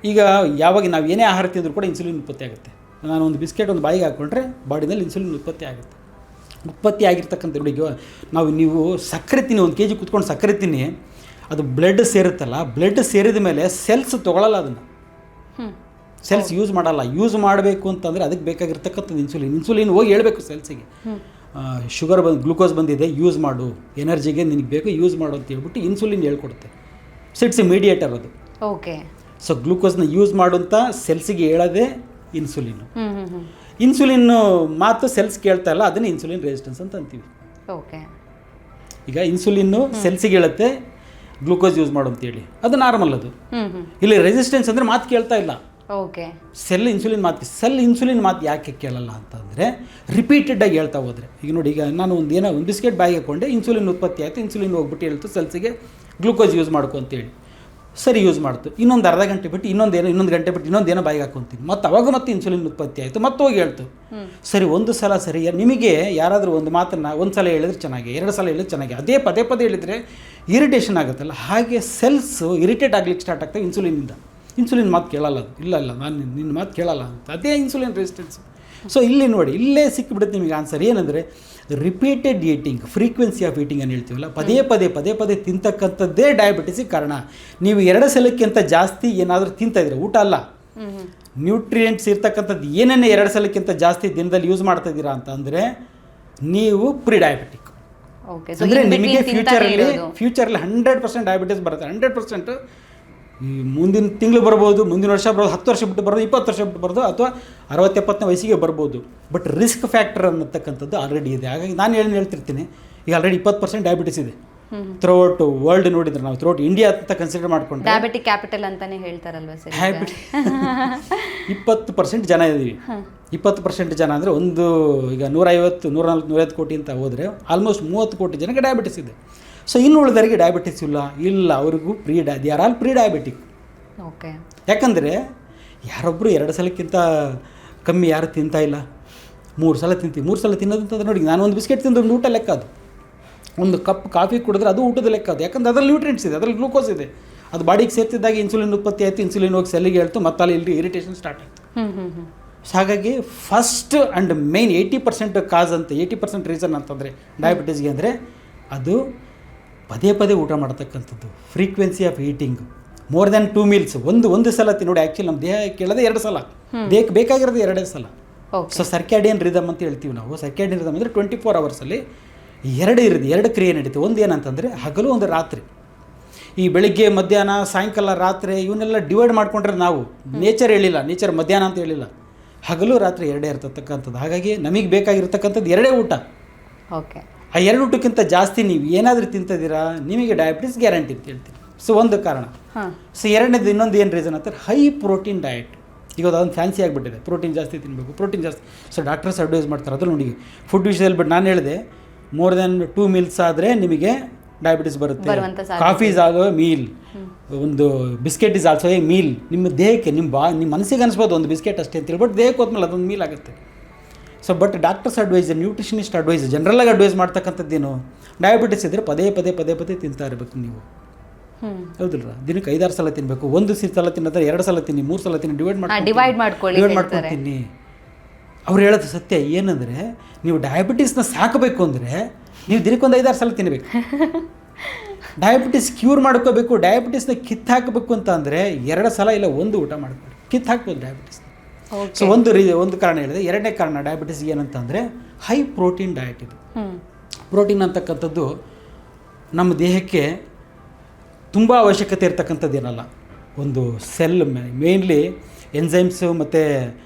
ಈಗ ಯಾವಾಗ ನಾವು ಏನೇ ಆಹಾರ ತಿಂದರೂ ಕೂಡ ಇನ್ಸುಲಿನ್ ಉತ್ಪತ್ತಿ ಆಗುತ್ತೆ. ನಾನು ಒಂದು ಬಿಸ್ಕೆಟ್ ಒಂದು ಬಾಯಿಗೆ ಹಾಕ್ಕೊಂಡ್ರೆ ಬಾಡಿನಲ್ಲಿ ಇನ್ಸುಲಿನ್ ಉತ್ಪತ್ತಿ ಆಗುತ್ತೆ. ಉತ್ಪತ್ತಿ ಆಗಿರ್ತಕ್ಕಂಥ ನೋಡಿ, ನೀವು ಸಕ್ಕರೆ ತಿನ್ನಿ, 1 kg ಕುತ್ಕೊಂಡು ಸಕ್ಕರೆ ತಿನ್ನಿ, ಅದು ಬ್ಲಡ್ ಸೇರುತ್ತಲ್ಲ, ಬ್ಲಡ್ ಸೇರಿದ ಮೇಲೆ ಸೆಲ್ಸ್ ತೊಗೊಳ್ಳಲ್ಲ, ಅದನ್ನು ಸೆಲ್ಸ್ ಯೂಸ್ ಮಾಡಲ್ಲ. ಯೂಸ್ ಮಾಡಬೇಕು ಅಂತಂದರೆ ಅದಕ್ಕೆ ಬೇಕಾಗಿರ್ತಕ್ಕಂಥದ್ದು ಇನ್ಸುಲಿನ್ ಹೋಗಿ ಹೇಳಬೇಕು ಸೆಲ್ಸಿಗೆ, ಶುಗರ್ ಗ್ಲೂಕೋಸ್ ಬಂದಿದೆ, ಯೂಸ್ ಮಾಡು, ಎನರ್ಜಿಗೆ ನಿನಗೆ ಬೇಕು, ಯೂಸ್ ಮಾಡು ಅಂತ ಹೇಳ್ಬಿಟ್ಟು ಇನ್ಸುಲಿನ್ ಹೇಳ್ಕೊಡುತ್ತೆ. ಸೊ ಇಟ್ಸ್ ಎ ಮೀಡಿಯೇಟರ್ ಅದು. ಓಕೆ. ಸೊ ಗ್ಲೂಕೋಸ್ನ ಯೂಸ್ ಮಾಡು ಅಂತ ಸೆಲ್ಸಿಗೆ ಹೇಳೋದೇ ಇನ್ಸುಲಿನ್. ಇನ್ಸುಲಿನ್ ಮಾತು ಸೆಲ್ಸ್ ಕೇಳ್ತಾ ಇಲ್ಲ, ಅದನ್ನೇ ಇನ್ಸುಲಿನ್ ರೆಸಿಸ್ಟೆನ್ಸ್ ಅಂತ ಅಂತೀವಿ. ಓಕೆ. ಈಗ ಇನ್ಸುಲಿನ್ನು ಸೆಲ್ಸಿಗೆ ಹೇಳುತ್ತೆ ಗ್ಲೂಕೋಸ್ ಯೂಸ್ ಮಾಡು ಅಂತೇಳಿ, ಅದು ನಾರ್ಮಲ್. ಅದು ಇಲ್ಲಿ ರೆಸಿಸ್ಟೆನ್ಸ್ ಅಂದರೆ ಮಾತು ಕೇಳ್ತಾ ಇಲ್ಲ. ಓಕೆ. ಇನ್ಸುಲಿನ್ ಮಾತು ಯಾಕೆ ಕೇಳಲ್ಲ ಅಂತಂದರೆ ರಿಪೀಟೆಡಾಗಿ ಹೇಳ್ತಾ ಹೋದರೆ, ಈಗ ನೋಡಿ, ಈಗ ನಾನು ಒಂದು ಬಿಸ್ಕೆಟ್ ಬಾಯಿಗೆ ಹಾಕ್ಕೊಂಡೆ, ಇನ್ಸುಲಿನ್ ಉತ್ಪತ್ತಿ ಆಯಿತು, ಇನ್ಸುಲಿನ್ ಹೋಗ್ಬಿಟ್ಟು ಹೇಳ್ತು ಸೆಲ್ಸಿಗೆ ಗ್ಲೂಕೋಸ್ ಯೂಸ್ ಮಾಡ್ಕೊ ಅಂತೇಳಿ, ಸರಿ ಯೂಸ್ ಮಾಡ್ತು. ಇನ್ನೊಂದು ಅರ್ಧ ಗಂಟೆ ಬಿಟ್ಟು ಇನ್ನೊಂದು ಗಂಟೆ ಬಿಟ್ಟು ಇನ್ನೊಂದೇನೋ ಬಾಯಿಗೆ ಹಾಕ್ಕೊಂತೀನಿ, ಮತ್ತು ಅವಾಗ ಮತ್ತೆ ಇನ್ಸುಲಿನ್ ಉತ್ಪತ್ತಿ ಆಯಿತು, ಮತ್ತೆ ಹೋಗಿ ಹೇಳ್ತು. ಸರಿ, ಒಂದು ಸಲ ಸರಿ. ನಿಮಗೆ ಯಾರಾದರೂ ಒಂದು ಮಾತನ್ನು ಒಂದು ಸಲ ಹೇಳಿದ್ರೆ ಚೆನ್ನಾಗಿ, 2 ಸಲ ಹೇಳಿದ್ರೆ ಚೆನ್ನಾಗಿ, ಅದೇ ಪದೇ ಪದೇ ಹೇಳಿದರೆ ಇರಿಟೇಷನ್ ಆಗುತ್ತಲ್ಲ, ಹಾಗೆ ಸೆಲ್ಸು ಇರಿಟೇಟ್ ಆಗ್ಲಿಕ್ಕೆ ಸ್ಟಾರ್ಟ್ ಆಗ್ತವೆ ಇನ್ಸುಲಿನಿಂದ. ಇನ್ಸುಲಿನ್ ಮಾತು ಕೇಳಲ್ಲ, ಅದು ಇಲ್ಲ ನಾನು ನಿನ್ನ ಮಾತು ಕೇಳಲ್ಲ ಅಂತ, ಅದೇ ಇನ್ಸುಲಿನ್ ರೆಸಿಸ್ಟೆನ್ಸ್. ಸೊ ಇಲ್ಲಿ ನೋಡಿ, ಇಲ್ಲೇ ಸಿಕ್ಕಿಬಿಡುತ್ತೆ ನಿಮಗೆ ಆನ್ಸರ್. ಏನಂದರೆ repeated eating, frequency of eating ಅಂತ ಹೇಳ್ತೀವಲ್ಲ, ಪದೇ ಪದೇ ತಿಂತಕ್ಕಂಥದ್ದೇ ಡಯಾಬಿಟಿಸಿಗೆ ಕಾರಣ. ನೀವು 2 ಸಲಕ್ಕಿಂತ ಜಾಸ್ತಿ ಏನಾದರೂ ತಿಂತಾಯಿದ್ರೆ, ಊಟ ಅಲ್ಲ, ನ್ಯೂಟ್ರಿಯೆಂಟ್ಸ್ ಇರ್ತಕ್ಕಂಥದ್ದು ಏನೇನೇ 2 ಸಲಕ್ಕಿಂತ ಜಾಸ್ತಿ ದಿನದಲ್ಲಿ ಯೂಸ್ ಮಾಡ್ತಾ ಇದ್ದೀರಾ ಅಂತ ಅಂದರೆ ನೀವು ಪ್ರೀ ಡಯಾಬಿಟಿಕ್. ಅಂದರೆ ನಿಮಗೆ ಫ್ಯೂಚರಲ್ಲಿ 100% ಡಯಾಬಿಟಿಸ್ ಬರುತ್ತೆ. 100% ಈ ಮುಂದಿನ ತಿಂಗಳು ಬರ್ಬೋದು, ಮುಂದಿನ ವರ್ಷ ಬರ್ಬೋದು, 10 ವರ್ಷ ಬಿಟ್ಟು ಬರ್ಬೋದು, 20 ವರ್ಷ ಬಿಟ್ಟು ಬರ್ಬೋದು, ಅಥವಾ 60-70ನೇ ವಯಸ್ಸಿಗೆ ಬರ್ಬೋದು. ಬಟ್ ರಿಸ್ಕ್ ಫ್ಯಾಕ್ಟರ್ ಅನ್ನತಕ್ಕಂಥದ್ದು ಆಲ್ರೆಡಿ ಇದೆ. ಹಾಗಾಗಿ ನಾನು ಹೇಳ್ತಿರ್ತೀನಿ, ಈಗ ಆಲ್ರೆಡಿ 20% ಡಯಾಬಿಟಿಸ್ ಇದೆ ಥ್ರೂಔಟ್ ವರ್ಲ್ಡ್. ನೋಡಿದ್ರೆ ನಾವು ಥ್ರೂಔಟ್ ಇಂಡಿಯಾ ಅಂತ ಕನ್ಸಿಡರ್ ಮಾಡ್ಕೊಂಡು ಡಯಾಬಿಟಿಕ್ ಕ್ಯಾಪಿಟಲ್ ಅಂತಾನೆ ಹೇಳ್ತಾರಲ್ವ ಸರ್. 20% ಜನ ಇದ್ದೀವಿ. 20% ಜನ ಅಂದರೆ ಈಗ 150-140-150 ಕೋಟಿ ಅಂತ ಹೋದರೆ ಆಲ್ಮೋಸ್ಟ್ 30 ಕೋಟಿ ಜನಕ್ಕೆ ಡಯಾಬಿಟಿಸ್ ಇದೆ. ಸೊ ಇನ್ನು ಉಳಿದವರಿಗೆ ಡಯಾಬಿಟಿಸ್ ಇಲ್ಲ, ಅವ್ರಿಗೂ they are all pre diabetic. Okay. ಯಾಕಂದರೆ ಯಾರೊಬ್ಬರು 2 ಸಲಕ್ಕಿಂತ ಕಮ್ಮಿ ಯಾರು ತಿಂತಾ ಇಲ್ಲ, 3 ಸಲ ತಿಂತೀವಿ. 3 ಸಲ ತಿನ್ನೋದು ಅಂತಂದ್ರೆ ನೋಡಿ, ನಾನು ಒಂದು ಬಿಸ್ಕೆಟ್ ತಿಂದು ಒಂದು ಊಟ ಲೆಕ್ಕ, ಅದು ಒಂದು ಕಪ್ ಕಾಫಿ ಕುಡಿದ್ರೆ ಅದು ಊಟದ ಲೆಕ್ಕ ಅದು. ಯಾಕಂದ್ರೆ ಅದರಲ್ಲಿ ನ್ಯೂಟ್ರಿಯೆಂಟ್ಸ್ ಇದೆ, ಅದರಲ್ಲಿ ಗ್ಲೂಕೋಸ್ ಇದೆ. ಅದು ಬಾಡಿಗೆ ಸೇರ್ತಿದ್ದಾಗ ಇನ್ಸುಲಿನ್ ಉತ್ಪತ್ತಿ ಆಯಿತು, ಇನ್ಸುಲಿನ್ ಹೋಗಿ ಸೆಲ್ಲಿಗೆ ಹೇಳ್ತು, ಮತ್ತೆ ಅಲ್ಲಿ ಇರಿಟೇಷನ್ ಸ್ಟಾರ್ಟ್ ಆಯಿತು. ಸೊ ಹಾಗಾಗಿ ಫಸ್ಟ್ ಆ್ಯಂಡ್ ಮೇಯ್ನ್ 80% ಕಾಸ್ ಅಂತ, 80% ರೀಸನ್ ಅಂತಂದರೆ ಡಯಾಬಿಟೀಸ್ಗೆ ಅಂದರೆ ಅದು ಪದೇ ಊಟ ಮಾಡ್ತಕ್ಕಂಥದ್ದು, frequency of eating, more than 2 meals. ಒಂದು ಸಲ ನೋಡಿ, ಆ್ಯಕ್ಚುಲಿ ನಮ್ಮ ದೇಹ ಕೇಳೋದೇ 2 ಸಲ, ದೇಹಕ್ಕೆ ಬೇಕಾಗಿರೋದು 2 ಸಲ. ಸೊ ಸರ್ಕ್ಯಾಡಿಯನ್ ರಿದಮ್ ಅಂತ ಹೇಳ್ತೀವಿ ನಾವು. ಸರ್ಕ್ಯಾಡಿಯನ್ ರಿದಮ್ ಅಂದರೆ 24 ಅವರ್ಸಲ್ಲಿ 2 ಕ್ರಿಯೆ ನಡೀತೀವಿ. ಒಂದು ಏನಂತಂದರೆ ಹಗಲು, ಒಂದು ರಾತ್ರಿ. ಈ ಬೆಳಿಗ್ಗೆ, ಮಧ್ಯಾಹ್ನ, ಸಾಯಂಕಾಲ, ರಾತ್ರಿ ಇವನ್ನೆಲ್ಲ ಡಿವೈಡ್ ಮಾಡ್ಕೊಂಡ್ರೆ ನಾವು ನೇಚರ್ ಹೇಳಿಲ್ಲ, ನೇಚರ್ ಮಧ್ಯಾಹ್ನ ಅಂತ ಹೇಳಿಲ್ಲ, ಹಗಲು ರಾತ್ರಿ 2 ಇರ್ತಕ್ಕಂಥದ್ದು. ಹಾಗಾಗಿ ನಮಗೆ ಬೇಕಾಗಿರ್ತಕ್ಕಂಥದ್ದು 2 ಊಟ. ಓಕೆ. ಆ 2 ಊಟಕ್ಕಿಂತ ಜಾಸ್ತಿ ನೀವು ಏನಾದರೂ ತಿಂತಿದ್ದೀರಾ, ನಿಮಗೆ ಡಯಾಬಿಟಿಸ್ ಗ್ಯಾರಂಟಿ ಅಂತ ಹೇಳ್ತೀನಿ. ಸೊ ಒಂದು ಕಾರಣ. ಸೊ ಎರಡನೇದು ಇನ್ನೊಂದು ಏನು ರೀಸನ್ ಅಂತಾರೆ, ಹೈ ಪ್ರೋಟೀನ್ ಡಯಟ್. ಈಗ ಅದೊಂದು ಫ್ಯಾನ್ಸಿ ಆಗಿಬಿಟ್ಟಿದೆ, ಪ್ರೋಟೀನ್ ಜಾಸ್ತಿ ತಿನ್ನಬೇಕು, ಪ್ರೋಟೀನ್ ಜಾಸ್ತಿ. ಸೊ ಡಾಕ್ಟರ್ಸ್ ಅಡ್ವೈಸ್ ಮಾಡ್ತಾರೆ. ಅದ್ರಲ್ಲಿ ನೋಡಿ, ಫುಡ್ ವಿಷಯದಲ್ಲಿ ಬಟ್ ನಾನು ಹೇಳಿದೆ, ಮೋರ್ ದ್ಯಾನ್ 2 ಮೀಲ್ಸ್ ಆದರೆ ನಿಮಗೆ ಡಯಾಬಿಟಿಸ್ ಬರುತ್ತೆ. Coffee is also a meal, ಒಂದು biscuit is also a meal. ನಿಮ್ಮ ದೇಹಕ್ಕೆ, ನಿಮ್ಮ ಮನಸ್ಸಿಗೆ ಅನಿಸ್ಬೋದು ಒಂದು ಬಿಸ್ಕೆಟ್ ಅಷ್ಟೇ ಅಂತ ಹೇಳ್ಬಿಟ್ಟು, ದೇಹಕ್ಕೆ ಹೋದ್ಮೇಲೆ ಅದೊಂದು ಮೀಲ್ ಆಗುತ್ತೆ. So but doctors advice, nutritionist advice, ಜನರಲ್ಲಾಗಿ ಅಡ್ವೈಸ್ ಮಾಡ್ತಕ್ಕಂಥದ್ದೇನು, ಡಯಾಬಿಟಿಸ್ ಇದ್ದರೆ ಪದೇ ತಿಂತಾ ಇರಬೇಕು ನೀವು. ಹೌದಿಲ್ಲ, ದಿನಕ್ಕೆ 5-6 ಸಲ ತಿನ್ನಬೇಕು. 1 ಸಲ ತಿನ್ನೋದ್ರೆ 2 ಸಲ ತಿನ್ನಿ, 3 ಸಲ ತಿನ್ನಿ, ಡಿವೈಡ್ ಮಾಡ್ಕೊಂಡು ತಿನ್ನಿ. ಅವ್ರು ಹೇಳೋದು ಸತ್ಯ ಏನಂದರೆ, ನೀವು ಡಯಾಬಿಟೀಸ್ನ ಸಾಕಬೇಕು ಅಂದರೆ ನೀವು ದಿನಕ್ಕೊಂದು 5-6 ಸಲ ತಿನ್ನಬೇಕು. ಡಯಾಬಿಟಿಸ್ ಕ್ಯೂರ್ ಮಾಡ್ಕೋಬೇಕು, ಡಯಾಬಿಟಿಸ್ನ ಕಿತ್ತಾಕಬೇಕು ಅಂತ ಅಂದರೆ 2 ಸಲ ಇಲ್ಲ 1 ಊಟ ಮಾಡ್ಕೊಳ್ಳಿ, ಕಿತ್ತಾಕ್ಬೋದು ಡಯಾಬಿಟಿಸ್ನ. ಸೊ ಒಂದು ಕಾರಣ ಹೇಳಿದೆ. ಎರಡನೇ ಕಾರಣ ಡಯಾಬಿಟಿಸ್ಗೆ ಏನಂತಂದರೆ ಹೈ ಪ್ರೋಟೀನ್ ಡಯಟ್. ಇದು ಪ್ರೋಟೀನ್ ಅಂತಕ್ಕಂಥದ್ದು ನಮ್ಮ ದೇಹಕ್ಕೆ ತುಂಬ ಅವಶ್ಯಕತೆ ಇರ್ತಕ್ಕಂಥದ್ದು ಏನಲ್ಲ. ಒಂದು ಸೆಲ್ ಮೇನ್ಲಿ ಎನ್ಸೈಮ್ಸು ಮತ್ತು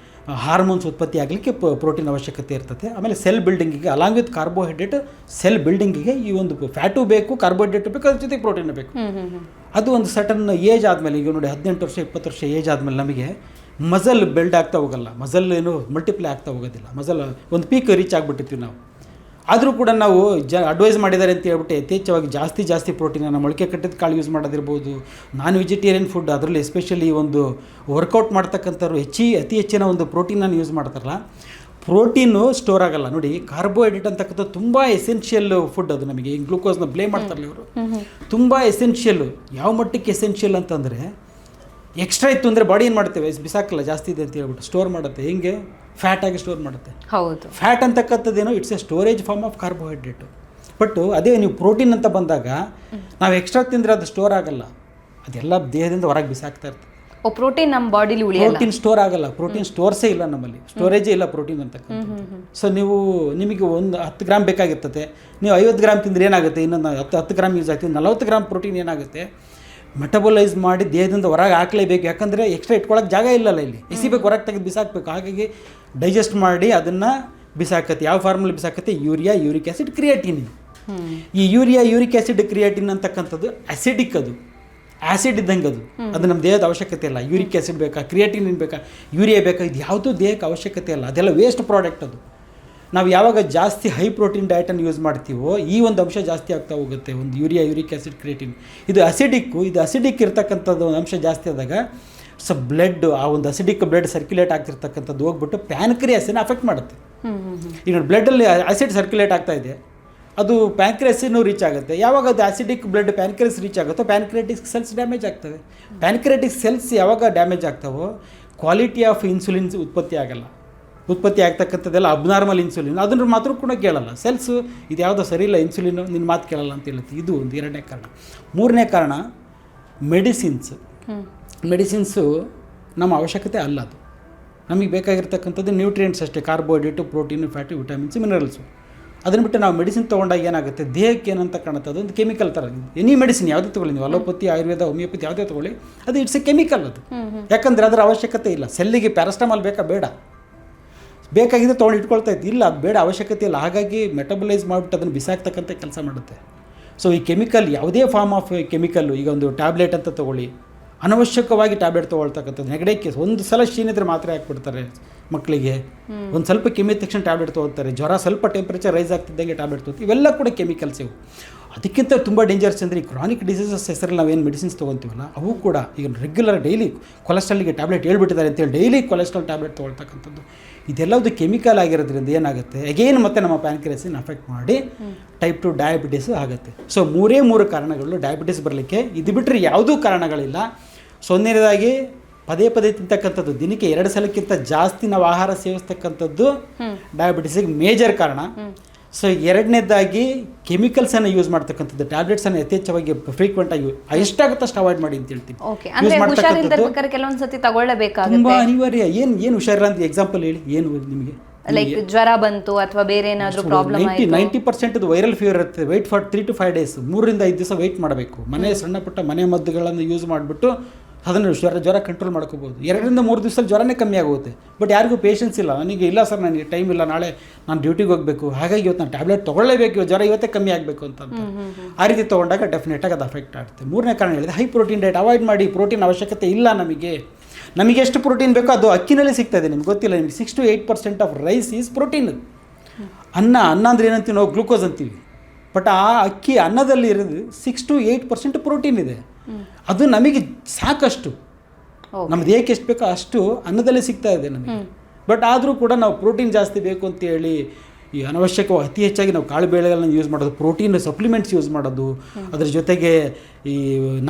ಹಾರ್ಮೋನ್ಸ್ ಉತ್ಪತ್ತಿ ಆಗಲಿಕ್ಕೆ ಪ್ರೋಟೀನ್ ಅವಶ್ಯಕತೆ ಇರ್ತದೆ. ಆಮೇಲೆ ಸೆಲ್ ಬಿಲ್ಡಿಂಗಿಗೆ ಅಲಾಂಗ್ ವಿತ್ ಕಾರ್ಬೋಹೈಡ್ರೇಟ್ ಸೆಲ್ ಬಿಲ್ಡಿಂಗಿಗೆ ಈ ಒಂದು ಫ್ಯಾಟು ಬೇಕು, ಕಾರ್ಬೋಹೈಡ್ರೇಟ್ ಬೇಕು, ಅದ್ರ ಜೊತೆಗೆ ಪ್ರೋಟೀನ್ ಬೇಕು. ಅದು ಒಂದು ಸಟನ್ ಏಜ್ ಆದಮೇಲೆ, ಈಗ ನೋಡಿ 18 ವರ್ಷ 20 ವರ್ಷ ಏಜ್ ಆದಮೇಲೆ ನಮಗೆ ಮಸಲ್ ಬಿಲ್ಡ್ ಆಗ್ತಾ ಹೋಗಲ್ಲ, ಮಸಲ್ ಏನು ಮಲ್ಟಿಪ್ಲೈ ಆಗ್ತಾ ಹೋಗೋದಿಲ್ಲ, ಮಸಲ್ ಒಂದು ಪೀಕ್ ರೀಚ್ ಆಗಿಬಿಟ್ಟಿರ್ತೀವಿ ನಾವು. ಆದರೂ ಕೂಡ ನಾವು ಅಡ್ವೈಸ್ ಮಾಡಿದ್ದಾರೆ ಅಂತ ಹೇಳ್ಬಿಟ್ಟು ಯಥೇಚ್ಛವಾಗಿ ಜಾಸ್ತಿ ಪ್ರೋಟೀನನ್ನು ಮೊಳಕೆ ಕಟ್ಟಿದ ಕಾಳು ಯೂಸ್ ಮಾಡೋದಿರ್ಬೋದು, ನಾನ್ ವೆಜಿಟೇರಿಯನ್ ಫುಡ್, ಅದರಲ್ಲಿ ಎಸ್ಪೆಷಲಿ ಒಂದು ವರ್ಕೌಟ್ ಮಾಡ್ತಕ್ಕಂಥವ್ರು ಅತಿ ಹೆಚ್ಚಿನ ಒಂದು ಪ್ರೋಟೀನನ್ನು ಯೂಸ್ ಮಾಡ್ತಾರಲ್ಲ, ಪ್ರೋಟೀನು ಸ್ಟೋರ್ ಆಗಲ್ಲ. ನೋಡಿ, ಕಾರ್ಬೋಹೈಡ್ರೇಟ್ ಅಂತಕ್ಕಂಥದ್ದು ತುಂಬ ಎಸೆನ್ಷಿಯಲ್ ಫುಡ್. ಅದು ನಮಗೆ ಗ್ಲೂಕೋಸ್ನ ಬ್ಲೇಮ್ ಮಾಡ್ತಾರಲ್ಲ ಇವರು, ತುಂಬ ಎಸೆನ್ಷಿಯಲ್ಲು. ಯಾವ ಮಟ್ಟಕ್ಕೆ ಎಸೆನ್ಷಿಯಲ್ ಅಂತಂದರೆ, ಎಕ್ಸ್ಟ್ರಾ ಇತ್ತು ಅಂದರೆ ಬಾಡಿ ಏನು ಮಾಡ್ತೇವೆ, ಬಿಸಾಕಲ್ಲ, ಜಾಸ್ತಿ ಇದೆ ಅಂತ ಹೇಳ್ಬಿಟ್ಟು ಸ್ಟೋರ್ ಮಾಡುತ್ತೆ. ಹೆಂಗೆ? ಫ್ಯಾಟಾಗಿ ಸ್ಟೋರ್ ಮಾಡುತ್ತೆ. ಹೌದು, ಫ್ಯಾಟ್ ಅಂತಕ್ಕಂಥದ್ದೇನೋ it's a storage form of carbohydrate. But ಅದೇ ನೀವು ಪ್ರೋಟೀನ್ ಅಂತ ಬಂದಾಗ ನಾವು ಎಕ್ಸ್ಟ್ರಾ ತಿಂದರೆ ಅದು ಸ್ಟೋರ್ ಆಗಲ್ಲ, ಅದೆಲ್ಲ ದೇಹದಿಂದ ಹೊರಗೆ ಬಿಸಾಕ್ತಾ ಇರ್ತದೆ. ಪ್ರೋಟೀನ್ ನಮ್ಮ ಬಾಡಿಲಿ ಉಳಿಯಲ್ಲ, ಪ್ರೋಟೀನ್ ಸ್ಟೋರ್ ಆಗಲ್ಲ, ಪ್ರೋಟೀನ್ ಸ್ಟೋರ್ಸೇ ಇಲ್ಲ ನಮ್ಮಲ್ಲಿ, ಸ್ಟೋರೇಜೇ ಇಲ್ಲ ಪ್ರೋಟೀನ್ ಅಂತಕ್ಕಂಥದ್ದು. ಸೊ ನಿಮಗೆ ಒಂದು 10 ಗ್ರಾಮ್ ಬೇಕಾಗಿರ್ತದೆ, ನೀವು 50 ಗ್ರಾಮ್ ತಿಂದರೆ ಏನಾಗುತ್ತೆ, ಇನ್ನೊಂದು 10 ಗ್ರಾಮ್ ಯೂಸ್ ಆಗ್ತದೆ, 40 ಗ್ರಾಮ್ ಪ್ರೋಟೀನ್ ಏನಾಗುತ್ತೆ, ಮೆಟಬಲೈಸ್ ಮಾಡಿ ದೇಹದಿಂದ ಹೊರಗೆ ಹಾಕಲೇಬೇಕು. ಯಾಕಂದರೆ ಎಕ್ಸ್ಟ್ರಾ ಇಟ್ಕೊಳ್ಳೋಕೆ ಜಾಗ ಇಲ್ಲಲ್ಲ, ಇಲ್ಲಿ ಎಸಿಬೇಕು, ಹೊರಗೆ ತೆಗೆದು ಬಿಸಾಕಬೇಕು. ಹಾಗಾಗಿ ಡೈಜೆಸ್ಟ್ ಮಾಡಿ ಅದನ್ನು ಬಿಸಾಕತ್ತೆ. ಯಾವ ಫಾರ್ಮಲ್ಲಿ ಬಿಸಾಕತ್ತೆ? Uric acid, creatine. ಈ ಯೂರಿಕ್ ಆ್ಯಸಿಡ್, ಕ್ರಿಯೇಟಿನ್ ಅಂತಕ್ಕಂಥದ್ದು ಅಸಿಡಿಕ್, ಅದು ಆ್ಯಸಿಡ್ ಇದ್ದಂಗೆ, ಅದು ನಮ್ಮ ದೇಹದ ಅವಶ್ಯಕತೆ ಇಲ್ಲ. ಯೂರಿಕ್ ಆ್ಯಸಿಡ್ ಬೇಕಾ, ಕ್ರಿಯೇಟಿನ್ ಬೇಕಾ, ಯೂರಿಯಾ ಬೇಕಾ, ಇದು ಯಾವುದೂ ದೇಹಕ್ಕೆ ಅವಶ್ಯಕತೆ ಇಲ್ಲ, ಅದೆಲ್ಲ ವೇಸ್ಟ್ ಪ್ರಾಡಕ್ಟ್. ಅದು ನಾವು ಯಾವಾಗ ಜಾಸ್ತಿ ಹೈ ಪ್ರೋಟೀನ್ ಡಯಟನ್ನು ಯೂಸ್ ಮಾಡ್ತೀವೋ ಈ ಒಂದು ಅಂಶ ಜಾಸ್ತಿ ಆಗ್ತಾ ಹೋಗುತ್ತೆ, ಒಂದು ಯೂರಿಕ್ ಆ್ಯಸಿಡ್, ಕ್ರಿಯೇಟಿನ್. ಇದು ಅಸಿಡಿಕ್ ಇರ್ತಕ್ಕಂಥದ್ದು ಒಂದು ಅಂಶ ಜಾಸ್ತಿ ಆದಾಗ ಬ್ಲಡ್, ಆ ಒಂದು ಅಸಿಡಿಕ್ ಬ್ಲಡ್ ಸರ್ಕ್ಯುಲೇಟ್ ಆಗ್ತಿರ್ತಕ್ಕಂಥದ್ದು ಹೋಗ್ಬಿಟ್ಟು ಪ್ಯಾನ್ಕ್ರಿಯಾಸನ್ನು ಅಫೆಕ್ಟ್ ಮಾಡುತ್ತೆ. ಈಗ ಬ್ಲಡ್ಡಲ್ಲಿ ಆಸಿಡ್ ಸರ್ಕ್ಯುಲೇಟ್ ಆಗ್ತಾ ಇದೆ, ಅದು ಪ್ಯಾನ್ಕ್ರಿಯಾಸನ್ನು ರೀಚ್ ಆಗುತ್ತೆ. ಯಾವಾಗ ಅದು ಆಸಿಡಿಕ್ ಬ್ಲಡ್ ಪ್ಯಾನ್ಕ್ರಿಯಾಸ್ ರೀಚ್ ಆಗುತ್ತೋ ಪ್ಯಾನ್ಕ್ರಿಯಾಟಿಕ್ ಸೆಲ್ಸ್ ಡ್ಯಾಮೇಜ್ ಆಗ್ತವೆ. ಪ್ಯಾನ್ಕ್ರಿಯಾಟಿಕ್ ಸೆಲ್ಸ್ ಯಾವಾಗ ಡ್ಯಾಮೇಜ್ ಆಗ್ತಾವೋ ಕ್ವಾಲಿಟಿ ಆಫ್ ಇನ್ಸುಲಿನ್ಸ್ ಉತ್ಪತ್ತಿ ಆಗಲ್ಲ. ಉತ್ಪತ್ತಿ ಆಗ್ತಕ್ಕಂಥದ್ದೆಲ್ಲ ಅಬ್ನಾರ್ಮಲ್ ಇನ್ಸುಲಿನ್, ಅದನ್ನು ಮಾತ್ರ ಕೂಡ ಕೇಳಲ್ಲ. ಸೆಲ್ಸು ಇದು ಯಾವುದೋ ಸರಿ ಇಲ್ಲ, ಇನ್ಸುಲಿನ್ ನಿನ್ನ ಮಾತು ಕೇಳಲ್ಲ ಅಂತ ಹೇಳುತ್ತೆ. ಇದು ಒಂದು 2ನೇ ಕಾರಣ. 3ನೇ ಕಾರಣ ಮೆಡಿಸಿನ್ಸು ನಮ್ಮ ಅವಶ್ಯಕತೆ ಅಲ್ಲ. ಅದು ನಮಗೆ ಬೇಕಾಗಿರ್ತಕ್ಕಂಥದ್ದು ನ್ಯೂಟ್ರಿಯೆಂಟ್ಸ್ ಅಷ್ಟೇ, carbohydrate, protein, fat, vitamins, minerals. ಅದನ್ನು ಬಿಟ್ಟು ನಾವು ಮೆಡಿಸಿನ್ ತೊಗೊಂಡಾಗ ಏನಾಗುತ್ತೆ, ದೇಹಕ್ಕೆ ಏನಂತ ಕಾಣುತ್ತೆ, ಅದೊಂದು ಕೆಮಿಕಲ್ ಥರ. ಎನಿ ಮೆಡಿಸಿನ್ ಯಾವುದೇ ತೊಗೊಳ್ಳಿ, ನೀವು ಅಲೋಪತಿ, ಆಯುರ್ವೇದ, ಹೋಮಿಯೋಪತಿ ಯಾವುದೇ ತೊಗೊಳ್ಳಿ, ಅದು ಇಟ್ಸ್ ಎ ಕೆಮಿಕಲ್. ಅದು ಯಾಕಂದರೆ ಅದರ ಅವಶ್ಯಕತೆ ಇಲ್ಲ. ಸೆಲ್ಲಿಗೆ ಪ್ಯಾರಾಸ್ಟಮಾಲ್ ಬೇಡ, ಬೇಕಾಗಿದೆ ತೊಗೊಂಡು ಇಟ್ಕೊಳ್ತಾ ಇತ್ತು, ಇಲ್ಲ ಅದು ಬೇಡ, ಅವಶ್ಯಕತೆ ಇಲ್ಲ. ಹಾಗಾಗಿ ಮೆಟಬಲೈಸ್ ಮಾಡಿಬಿಟ್ಟು ಅದನ್ನು ಬಿಸಾಕ್ತಕ್ಕಂಥ ಕೆಲಸ ಮಾಡುತ್ತೆ. ಸೊ ಈ ಕೆಮಿಕಲ್, ಯಾವುದೇ ಫಾರ್ಮ್ ಆಫ್ ಕೆಮಿಕಲ್ಲು, ಈಗ ಒಂದು ಟ್ಯಾಬ್ಲೆಟ್ ಅಂತ ತೊಗೊಳ್ಳಿ, ಅನವಶ್ಯಕವಾಗಿ ಟ್ಯಾಬ್ಲೆಟ್ ತೊಗೊಳ್ತಕ್ಕಂಥದ್ದು, ನೆಗಡಿ ಕೇಸ್ ಒಂದು ಸಲ ಶೀನಿದ್ರೆ ಮಾತ್ರೆ ಹಾಕ್ಬಿಡ್ತಾರೆ ಮಕ್ಕಳಿಗೆ, ಒಂದು ಸ್ವಲ್ಪ ಕೆಮ್ಮಿದ ತಕ್ಷಣ ಟ್ಯಾಬ್ಲೆಟ್ ತೊಗೊಳ್ತಾರೆ, ಜ್ವರ ಸ್ವಲ್ಪ ಟೆಂಪ್ರೇಚರ್ ರೈಸ್ ಆಗ್ತಿದ್ದಂಗೆ ಟ್ಯಾಬ್ಲೆಟ್ ತೊಗೊಳ್ತೀವಿ, ಇವೆಲ್ಲ ಕೂಡ ಕೆಮಿಕಲ್ಸ್ ಇವು. ಅದಕ್ಕಿಂತ ತುಂಬ ಡೇಂಜರ್ಸ್ ಅಂದರೆ ಈ ಕ್ರಾನಿಕ್ ಡಿಸೀಸಸ್ ಹೆಸರಲ್ಲಿ ನಾವೇನು ಮೆಡಿಸಿನ್ಸ್ ತೊಗೊತೀವಲ್ಲ ಅವು ಕೂಡ ಈಗ ರೆಗ್ಯುಲರ್ ಡೈಲಿ ಕೊಲೆಸ್ಟ್ರಾಲ್ಗೆ ಟ್ಯಾಬ್ಲೆಟ್ ಹೇಳ್ಬಿಟ್ಟಿದ್ದಾರೆ ಅಂತೇಳಿ ಡೈಲಿ ಕೊಲೆಸ್ಟ್ರಾಲ್ ಟ್ಯಾಬ್ಲೆಟ್ ತೊಗೊಳ್ತಕ್ಕಂಥದ್ದು, ಇದೆಲ್ಲದು ಕೆಮಿಕಲ್ ಆಗಿರೋದ್ರಿಂದ ಏನಾಗುತ್ತೆ, ಅಗೇನ್ ಮತ್ತೆ ನಮ್ಮ ಪ್ಯಾನ್ಕ್ರಿಯಾಸನ್ನು ಅಫೆಕ್ಟ್ ಮಾಡಿ ಟೈಪ್ 2 ಡಯಾಬಿಟಿಸ್ ಆಗುತ್ತೆ. ಸೊ 3 ಕಾರಣಗಳು ಡಯಾಬಿಟಿಸ್ ಬರಲಿಕ್ಕೆ. ಇದು ಬಿಟ್ಟರೆ ಯಾವುದೂ ಕಾರಣಗಳಿಲ್ಲ. ಸೊ ಒಂದನೇದಾಗಿ ಪದೇ ತಿಂತಕ್ಕಂಥದ್ದು, ದಿನಕ್ಕೆ 2 ಸಲಕ್ಕಿಂತ ಜಾಸ್ತಿ ನಾವು ಆಹಾರ ಸೇವಿಸ್ತಕ್ಕಂಥದ್ದು ಡಯಾಬಿಟಿಸಿಗೆ ಮೇಜರ್ ಕಾರಣ. ಸೊ 2ನೇದಾಗಿ ಕೆಮಿಕಲ್ಸನ್ನು ಯೂಸ್ ಮಾಡ್ತಕ್ಕಂಥದ್ದು, ಟ್ಯಾಬ್ಲೆಟ್ಸನ್ನು ಯಥೇಚ್ಛವಾಗಿ ಫ್ರೀಕ್ವೆಂಟಾಗಿ ಎಷ್ಟಾಗುತ್ತೆ ಅಷ್ಟು ಅವಾಯ್ಡ್ ಮಾಡಿ ಅಂತ ಹೇಳ್ತೀನಿ. ತುಂಬ ಅನಿವಾರ್ಯ. ಏನು ಹುಷಾರಿಲ್ಲ ಅಂತ ಎಕ್ಸಾಂಪಲ್ ಹೇಳಿ, ಏನು ನಿಮಗೆ ಲೈಕ್ ಜ್ವರ ಬಂತು ಅಥವಾ ಬೇರೆ ಏನಾದರೂ ಪ್ರಾಬ್ಲಮ್ ಆಯಿತು, 90% ವೈರಲ್ ಫೀವರ್ ಇರುತ್ತೆ. ವೆಯ್ಟ್ ಫಾರ್ 3 to 5 days, 3 ರಿಂದ 5 ದಿವಸ ವೆಯ್ಟ್ ಮಾಡಬೇಕು. ಸಣ್ಣ ಪುಟ್ಟ ಮನೆ ಮದ್ದುಗಳನ್ನು ಯೂಸ್ ಮಾಡಿಬಿಟ್ಟು ಅದನ್ನು ಜ್ವರ ಕಂಟ್ರೋಲ್ ಮಾಡ್ಕೋಬೋದು. 2 ರಿಂದ 3 ದಿವಸದಲ್ಲಿ ಜ್ವರನೇ ಕಮ್ಮಿ ಆಗುತ್ತೆ. ಬಟ್ ಯಾರಿಗೂ ಪೇಷನ್ಸ್ ಇಲ್ಲ, ನನಗೆ ಇಲ್ಲ ಸರ್, ನನಗೆ ಟೈಮ್ ಇಲ್ಲ, ನಾಳೆ ನಾನು ಡ್ಯೂಟಿಗೆ ಹೋಗಬೇಕು, ಹಾಗಾಗಿ ಇವತ್ತು ನಾನು ಟ್ಯಾಬ್ಲೆಟ್ ತೊಗೊಳ್ಳೇಬೇಕು, ಜ್ವರ ಇವತ್ತೇ ಕಮ್ಮಿ ಆಗಬೇಕು ಅಂತ. ಆ ರೀತಿ ತೊಗೊಂಡಾಗ ಡೆಫಿನೆಟಾಗಿ ಅದು ಅಫೆಕ್ಟ್ ಆಗುತ್ತೆ. 3ನೇ ಕಾರಣ ಹೇಳಿದೆ, ಹೈ ಪ್ರೋಟೀನ್ ಡಯಟ್ ಅವಾಯ್ಡ್ ಮಾಡಿ. ಪ್ರೋಟೀನ್ ಅವಶ್ಯಕತೆ ಇಲ್ಲ ನಮಗೆ ಎಷ್ಟು ಪ್ರೋಟೀನ್ ಬೇಕೋ ಅದು ಅಕ್ಕಿನಲ್ಲಿ ಸಿಗ್ತಾ ಇದೆ. ನಿಮ್ಗೆ ಗೊತ್ತಿಲ್ಲ, ನಿಮಗೆ 6 to 8% of rice is protein. ಅನ್ನ ಅಂದರೆ ಏನಂತೀವಿ ನಾವು, ಗ್ಲೂಕೋಸ್ ಅಂತೀವಿ. ಬಟ್ ಆ ಅಕ್ಕಿ ಅನ್ನದಲ್ಲಿ ಇರೋದು 6 to 8% ಪ್ರೋಟೀನ್ ಇದೆ. ಅದು ನಮಗೆ ಸಾಕಷ್ಟು, ನಮ್ಮ ದೇಹಕ್ಕೆ ಎಷ್ಟು ಬೇಕೋ ಅಷ್ಟು ಅನ್ನದಲ್ಲೇ ಸಿಗ್ತಾ ಇದೆ ನಮಗೆ. ಬಟ್ ಆದರೂ ಕೂಡ ನಾವು ಪ್ರೋಟೀನ್ ಜಾಸ್ತಿ ಬೇಕು ಅಂತೇಳಿ ಈ ಅನವಶ್ಯಕವಾಗಿ ಅತಿ ಹೆಚ್ಚಾಗಿ ನಾವು ಕಾಳು ಬೇಳೆಗಳನ್ನು ಯೂಸ್ ಮಾಡೋದು, ಪ್ರೋಟೀನ್ ಸಪ್ಲಿಮೆಂಟ್ಸ್ ಯೂಸ್ ಮಾಡೋದು, ಅದ್ರ ಜೊತೆಗೆ ಈ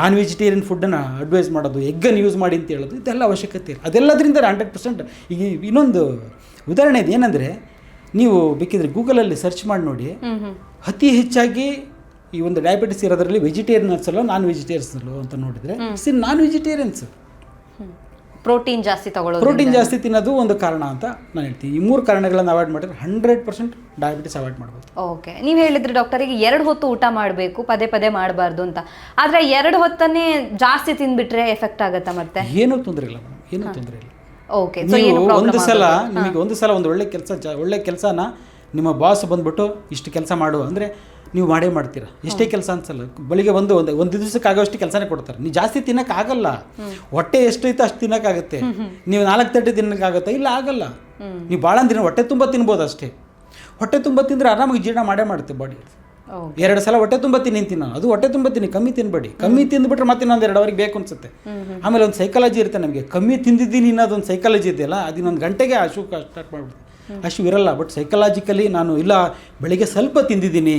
ನಾನ್ ವೆಜಿಟೇರಿಯನ್ ಫುಡ್ಡನ್ನು ಅಡ್ವೈಸ್ ಮಾಡೋದು, ಎಗ್ಗನ್ನು ಯೂಸ್ ಮಾಡಿ ಅಂತ ಹೇಳೋದು, ಇದೆಲ್ಲ ಅವಶ್ಯಕತೆ ಇಲ್ಲ. ಅದೆಲ್ಲದರಿಂದ 100%. ಈಗ ಇನ್ನೊಂದು ಉದಾಹರಣೆ ಇದೆ, ಏನಂದರೆ ನೀವು ಬೇಕಿದ್ರೆ ಗೂಗಲಲ್ಲಿ ಸರ್ಚ್ ಮಾಡಿ ನೋಡಿ, ಅತಿ ಹೆಚ್ಚಾಗಿ ಈ ಒಂದು ಡಯಾಬಿಟಿಸ್ ಇರೋದ್ರಲ್ಲಿ ವೆಜಿಟೇರಿಯನ್ಸ್ ಅಲ್ಲೋ ನಾನ್ ವೆಜಿಟೇರಿಯನ್ಸ್ ಅಲ್ಲೋ ಅಂತ ನೋಡಿದರೆ ನಾನ್ ವೆಜಿಟೇರಿಯನ್ಸ್. ಪ್ರೋಟೀನ್ ಜಾಸ್ತಿ ತಿನ್ನೋದು ಒಂದು ಕಾರಣ ಅಂತ ನಾನು ಹೇಳ್ತೀನಿ. ಈ 3 ಕಾರಣಗಳನ್ನು ಅವಾಯ್ಡ್ ಮಾಡಿದ್ರೆ 100% ಡಯಾಬಿಟಿಸ್ ಅವಾಯ್ಡ್ ಮಾಡ್ಬೋದು. ಓಕೆ, ನೀವು ಹೇಳಿದ್ರಿ ಡಾಕ್ಟರಿಗೆ 2 ಹೊತ್ತು ಊಟ ಮಾಡಬೇಕು, ಪದೇ ಮಾಡಬಾರ್ದು ಅಂತ. ಆದರೆ 2 ಹೊತ್ತನ್ನೇ ಜಾಸ್ತಿ ತಿಂದ್ಬಿಟ್ರೆ ಎಫೆಕ್ಟ್ ಆಗುತ್ತಾ? ಮತ್ತೆ ಏನೂ ತೊಂದರೆ ಇಲ್ಲ ಮೇಡಮ್, ಏನೂ ತೊಂದರೆ ಇಲ್ಲ. ಓಕೆ ಸೊ ನೀವು ಏನು ಒಂದು ಸಲ ಪ್ರಾಬ್ಲಮ್ ನಿಮಗೆ ಒಂದು ಸಲ ಒಂದು ಒಳ್ಳೆ ಕೆಲಸನ ನಿಮ್ಮ ಬಾಸ್ ಬಂದ್ಬಿಟ್ಟು ಇಷ್ಟು ಕೆಲಸ ಮಾಡು ಅಂದರೆ ನೀವು ಮಾಡೇ ಮಾಡ್ತೀರಾ. ಎಷ್ಟೇ ಕೆಲಸ ಅನ್ಸಲ್ಲ, ಬೆಳಿಗ್ಗೆ ಒಂದು ದಿವಸಕ್ಕೆ ಆಗೋಷ್ಟು ಕೆಲಸನೇ ಕೊಡ್ತಾರೆ. ನೀವು ಜಾಸ್ತಿ ತಿನ್ನೋಕ್ಕಾಗಲ್ಲ, ಹೊಟ್ಟೆ ಎಷ್ಟೈತೆ ಅಷ್ಟು ತಿನ್ನೋಕ್ಕಾಗುತ್ತೆ. ನೀವು 4 ತಟ್ಟೆ ತಿನ್ನೋಕ್ಕಾಗತ್ತಾ? ಇಲ್ಲ, ಆಗಲ್ಲ. ನೀವು ಭಾಳ ದಿನ ಹೊಟ್ಟೆ ತುಂಬ ತಿನ್ಬೋದು ಅಷ್ಟೇ. ಹೊಟ್ಟೆ ತುಂಬ ತಿಂದರೆ ಆರಾಮಾಗಿ ಜೀರ್ಣ ಮಾಡೇ ಮಾಡುತ್ತೆ ಬಾಡಿ. 2 ಸಲ ಹೊಟ್ಟೆ ತುಂಬ ತಿಂತೀನಿ ನಾನು, ಅದು ಹೊಟ್ಟೆ ತುಂಬ ತಿನ್ನಿ, ಕಮ್ಮಿ ತಿನ್ಬೇಡಿ. ಕಮ್ಮಿ ತಿಂದುಬಿಟ್ರೆ ಮತ್ತೆ ಇನ್ನೊಂದು 2 ಅವರಿಗೆ ಬೇಕು ಅನ್ಸುತ್ತೆ. ಆಮೇಲೆ ಒಂದು ಸೈಕಾಲಜಿ ಇರುತ್ತೆ ನಮಗೆ, ಕಮ್ಮಿ ತಿಂದಿದ್ದೀನಿ ಅನ್ನೋದೊಂದು ಸೈಕಾಲಜಿ ಇದೆಯಲ್ಲ, ಅದು ಇನ್ನೊಂದು ಗಂಟೆಗೆ ಸ್ಟಾರ್ಟ್ ಮಾಡ್ಬಿಡುತ್ತೆ. ಅಷ್ಟು ಇರಲ್ಲ. ಬಟ್ ಸೈಕಲಾಜಿಕಲಿ ನಾನು ಇಲ್ಲ ಬೆಳಿಗ್ಗೆ ಸ್ವಲ್ಪ ತಿಂದಿದ್ದೀನಿ,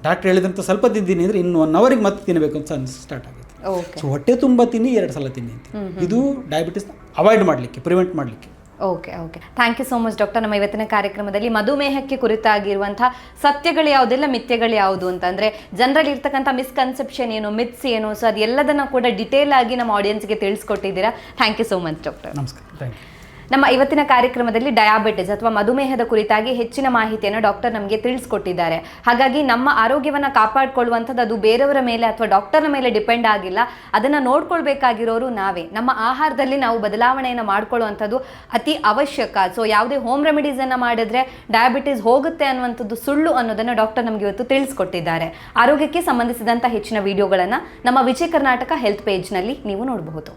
ಡಾಕ್ಟ್ರ್ ಹೇಳಿದಂಥ ಸ್ವಲ್ಪ ತಿಂದಿದ್ದೀನಿ ಅಂದರೆ ಇನ್ನು 1 ಅವರಿಗೆ ಮತ್ತೆ ತಿನ್ನಬೇಕು ಅಂತ ಸ್ಟಾರ್ಟ್ ಆಗುತ್ತೆ. ಸೊ ಹೊಟ್ಟೆ ತುಂಬ ತಿನ್ನಿ, 2 ಸಲ ತಿನ್ನಿ ಅಂತ. ಇದು ಡಯಾಬಿಟಿಸ್ ಅವಾಯ್ಡ್ ಮಾಡಲಿಕ್ಕೆ, ಪ್ರಿವೆಂಟ್ ಮಾಡಲಿಕ್ಕೆ. Okay okay, thank you so much doctor. ನಮ್ಮ ಇವತ್ತಿನ ಕಾರ್ಯಕ್ರಮದಲ್ಲಿ ಮಧುಮೇಹಕ್ಕೆ ಕುರಿತಾಗಿರುವಂತಹ ಸತ್ಯಗಳು ಯಾವುದೆಲ್ಲ, ಮಿಥ್ಯಗಳು ಯಾವುದು ಅಂತಂದರೆ ಜನರಲ್ಲಿ ಇರ್ತಕ್ಕಂಥ ಮಿಸ್ಕನ್ಸೆಪ್ಷನ್ ಏನು, ಮಿತ್ಸ್ ಏನು, ಸೊ ಅದೆಲ್ಲದನ್ನು ಕೂಡ ಡಿಟೇಲ್ ಆಗಿ ನಮ್ಮ ಆಡಿಯನ್ಸ್ಗೆ ತಿಳಿಸ್ಕೊಟ್ಟಿದ್ದೀರಾ. Thank you so much doctor. ನಮಸ್ಕಾರ, ಥ್ಯಾಂಕ್ ಯು. ನಮ್ಮ ಇವತ್ತಿನ ಕಾರ್ಯಕ್ರಮದಲ್ಲಿ ಡಯಾಬಿಟಿಸ್ ಅಥವಾ ಮಧುಮೇಹದ ಕುರಿತಾಗಿ ಹೆಚ್ಚಿನ ಮಾಹಿತಿಯನ್ನು ಡಾಕ್ಟರ್ ನಮಗೆ ತಿಳಿಸ್ಕೊಟ್ಟಿದ್ದಾರೆ. ಹಾಗಾಗಿ ನಮ್ಮ ಆರೋಗ್ಯವನ್ನು ಕಾಪಾಡಿಕೊಳ್ಳುವಂಥದ್ದು ಅದು ಬೇರೆಯವರ ಮೇಲೆ ಅಥವಾ ಡಾಕ್ಟರ್ನ ಮೇಲೆ ಡಿಪೆಂಡ್ ಆಗಿಲ್ಲ. ಅದನ್ನು ನೋಡ್ಕೊಳ್ಬೇಕಾಗಿರೋರು ನಾವೇ. ನಮ್ಮ ಆಹಾರದಲ್ಲಿ ನಾವು ಬದಲಾವಣೆಯನ್ನು ಮಾಡ್ಕೊಳ್ಳುವಂಥದ್ದು ಅತಿ ಅವಶ್ಯಕ. ಸೊ ಯಾವುದೇ ಹೋಮ್ ರೆಮಿಡೀಸನ್ನು ಮಾಡಿದ್ರೆ ಡಯಾಬಿಟಿಸ್ ಹೋಗುತ್ತೆ ಅನ್ನುವಂಥದ್ದು ಸುಳ್ಳು ಅನ್ನೋದನ್ನು ಡಾಕ್ಟರ್ ನಮಗೆ ಇವತ್ತು ತಿಳಿಸ್ಕೊಟ್ಟಿದ್ದಾರೆ. ಆರೋಗ್ಯಕ್ಕೆ ಸಂಬಂಧಿಸಿದಂಥ ಹೆಚ್ಚಿನ ವಿಡಿಯೋಗಳನ್ನು ನಮ್ಮ ವಿಜಯ ಕರ್ನಾಟಕ ಹೆಲ್ತ್ ಪೇಜ್ನಲ್ಲಿ ನೀವು ನೋಡಬಹುದು.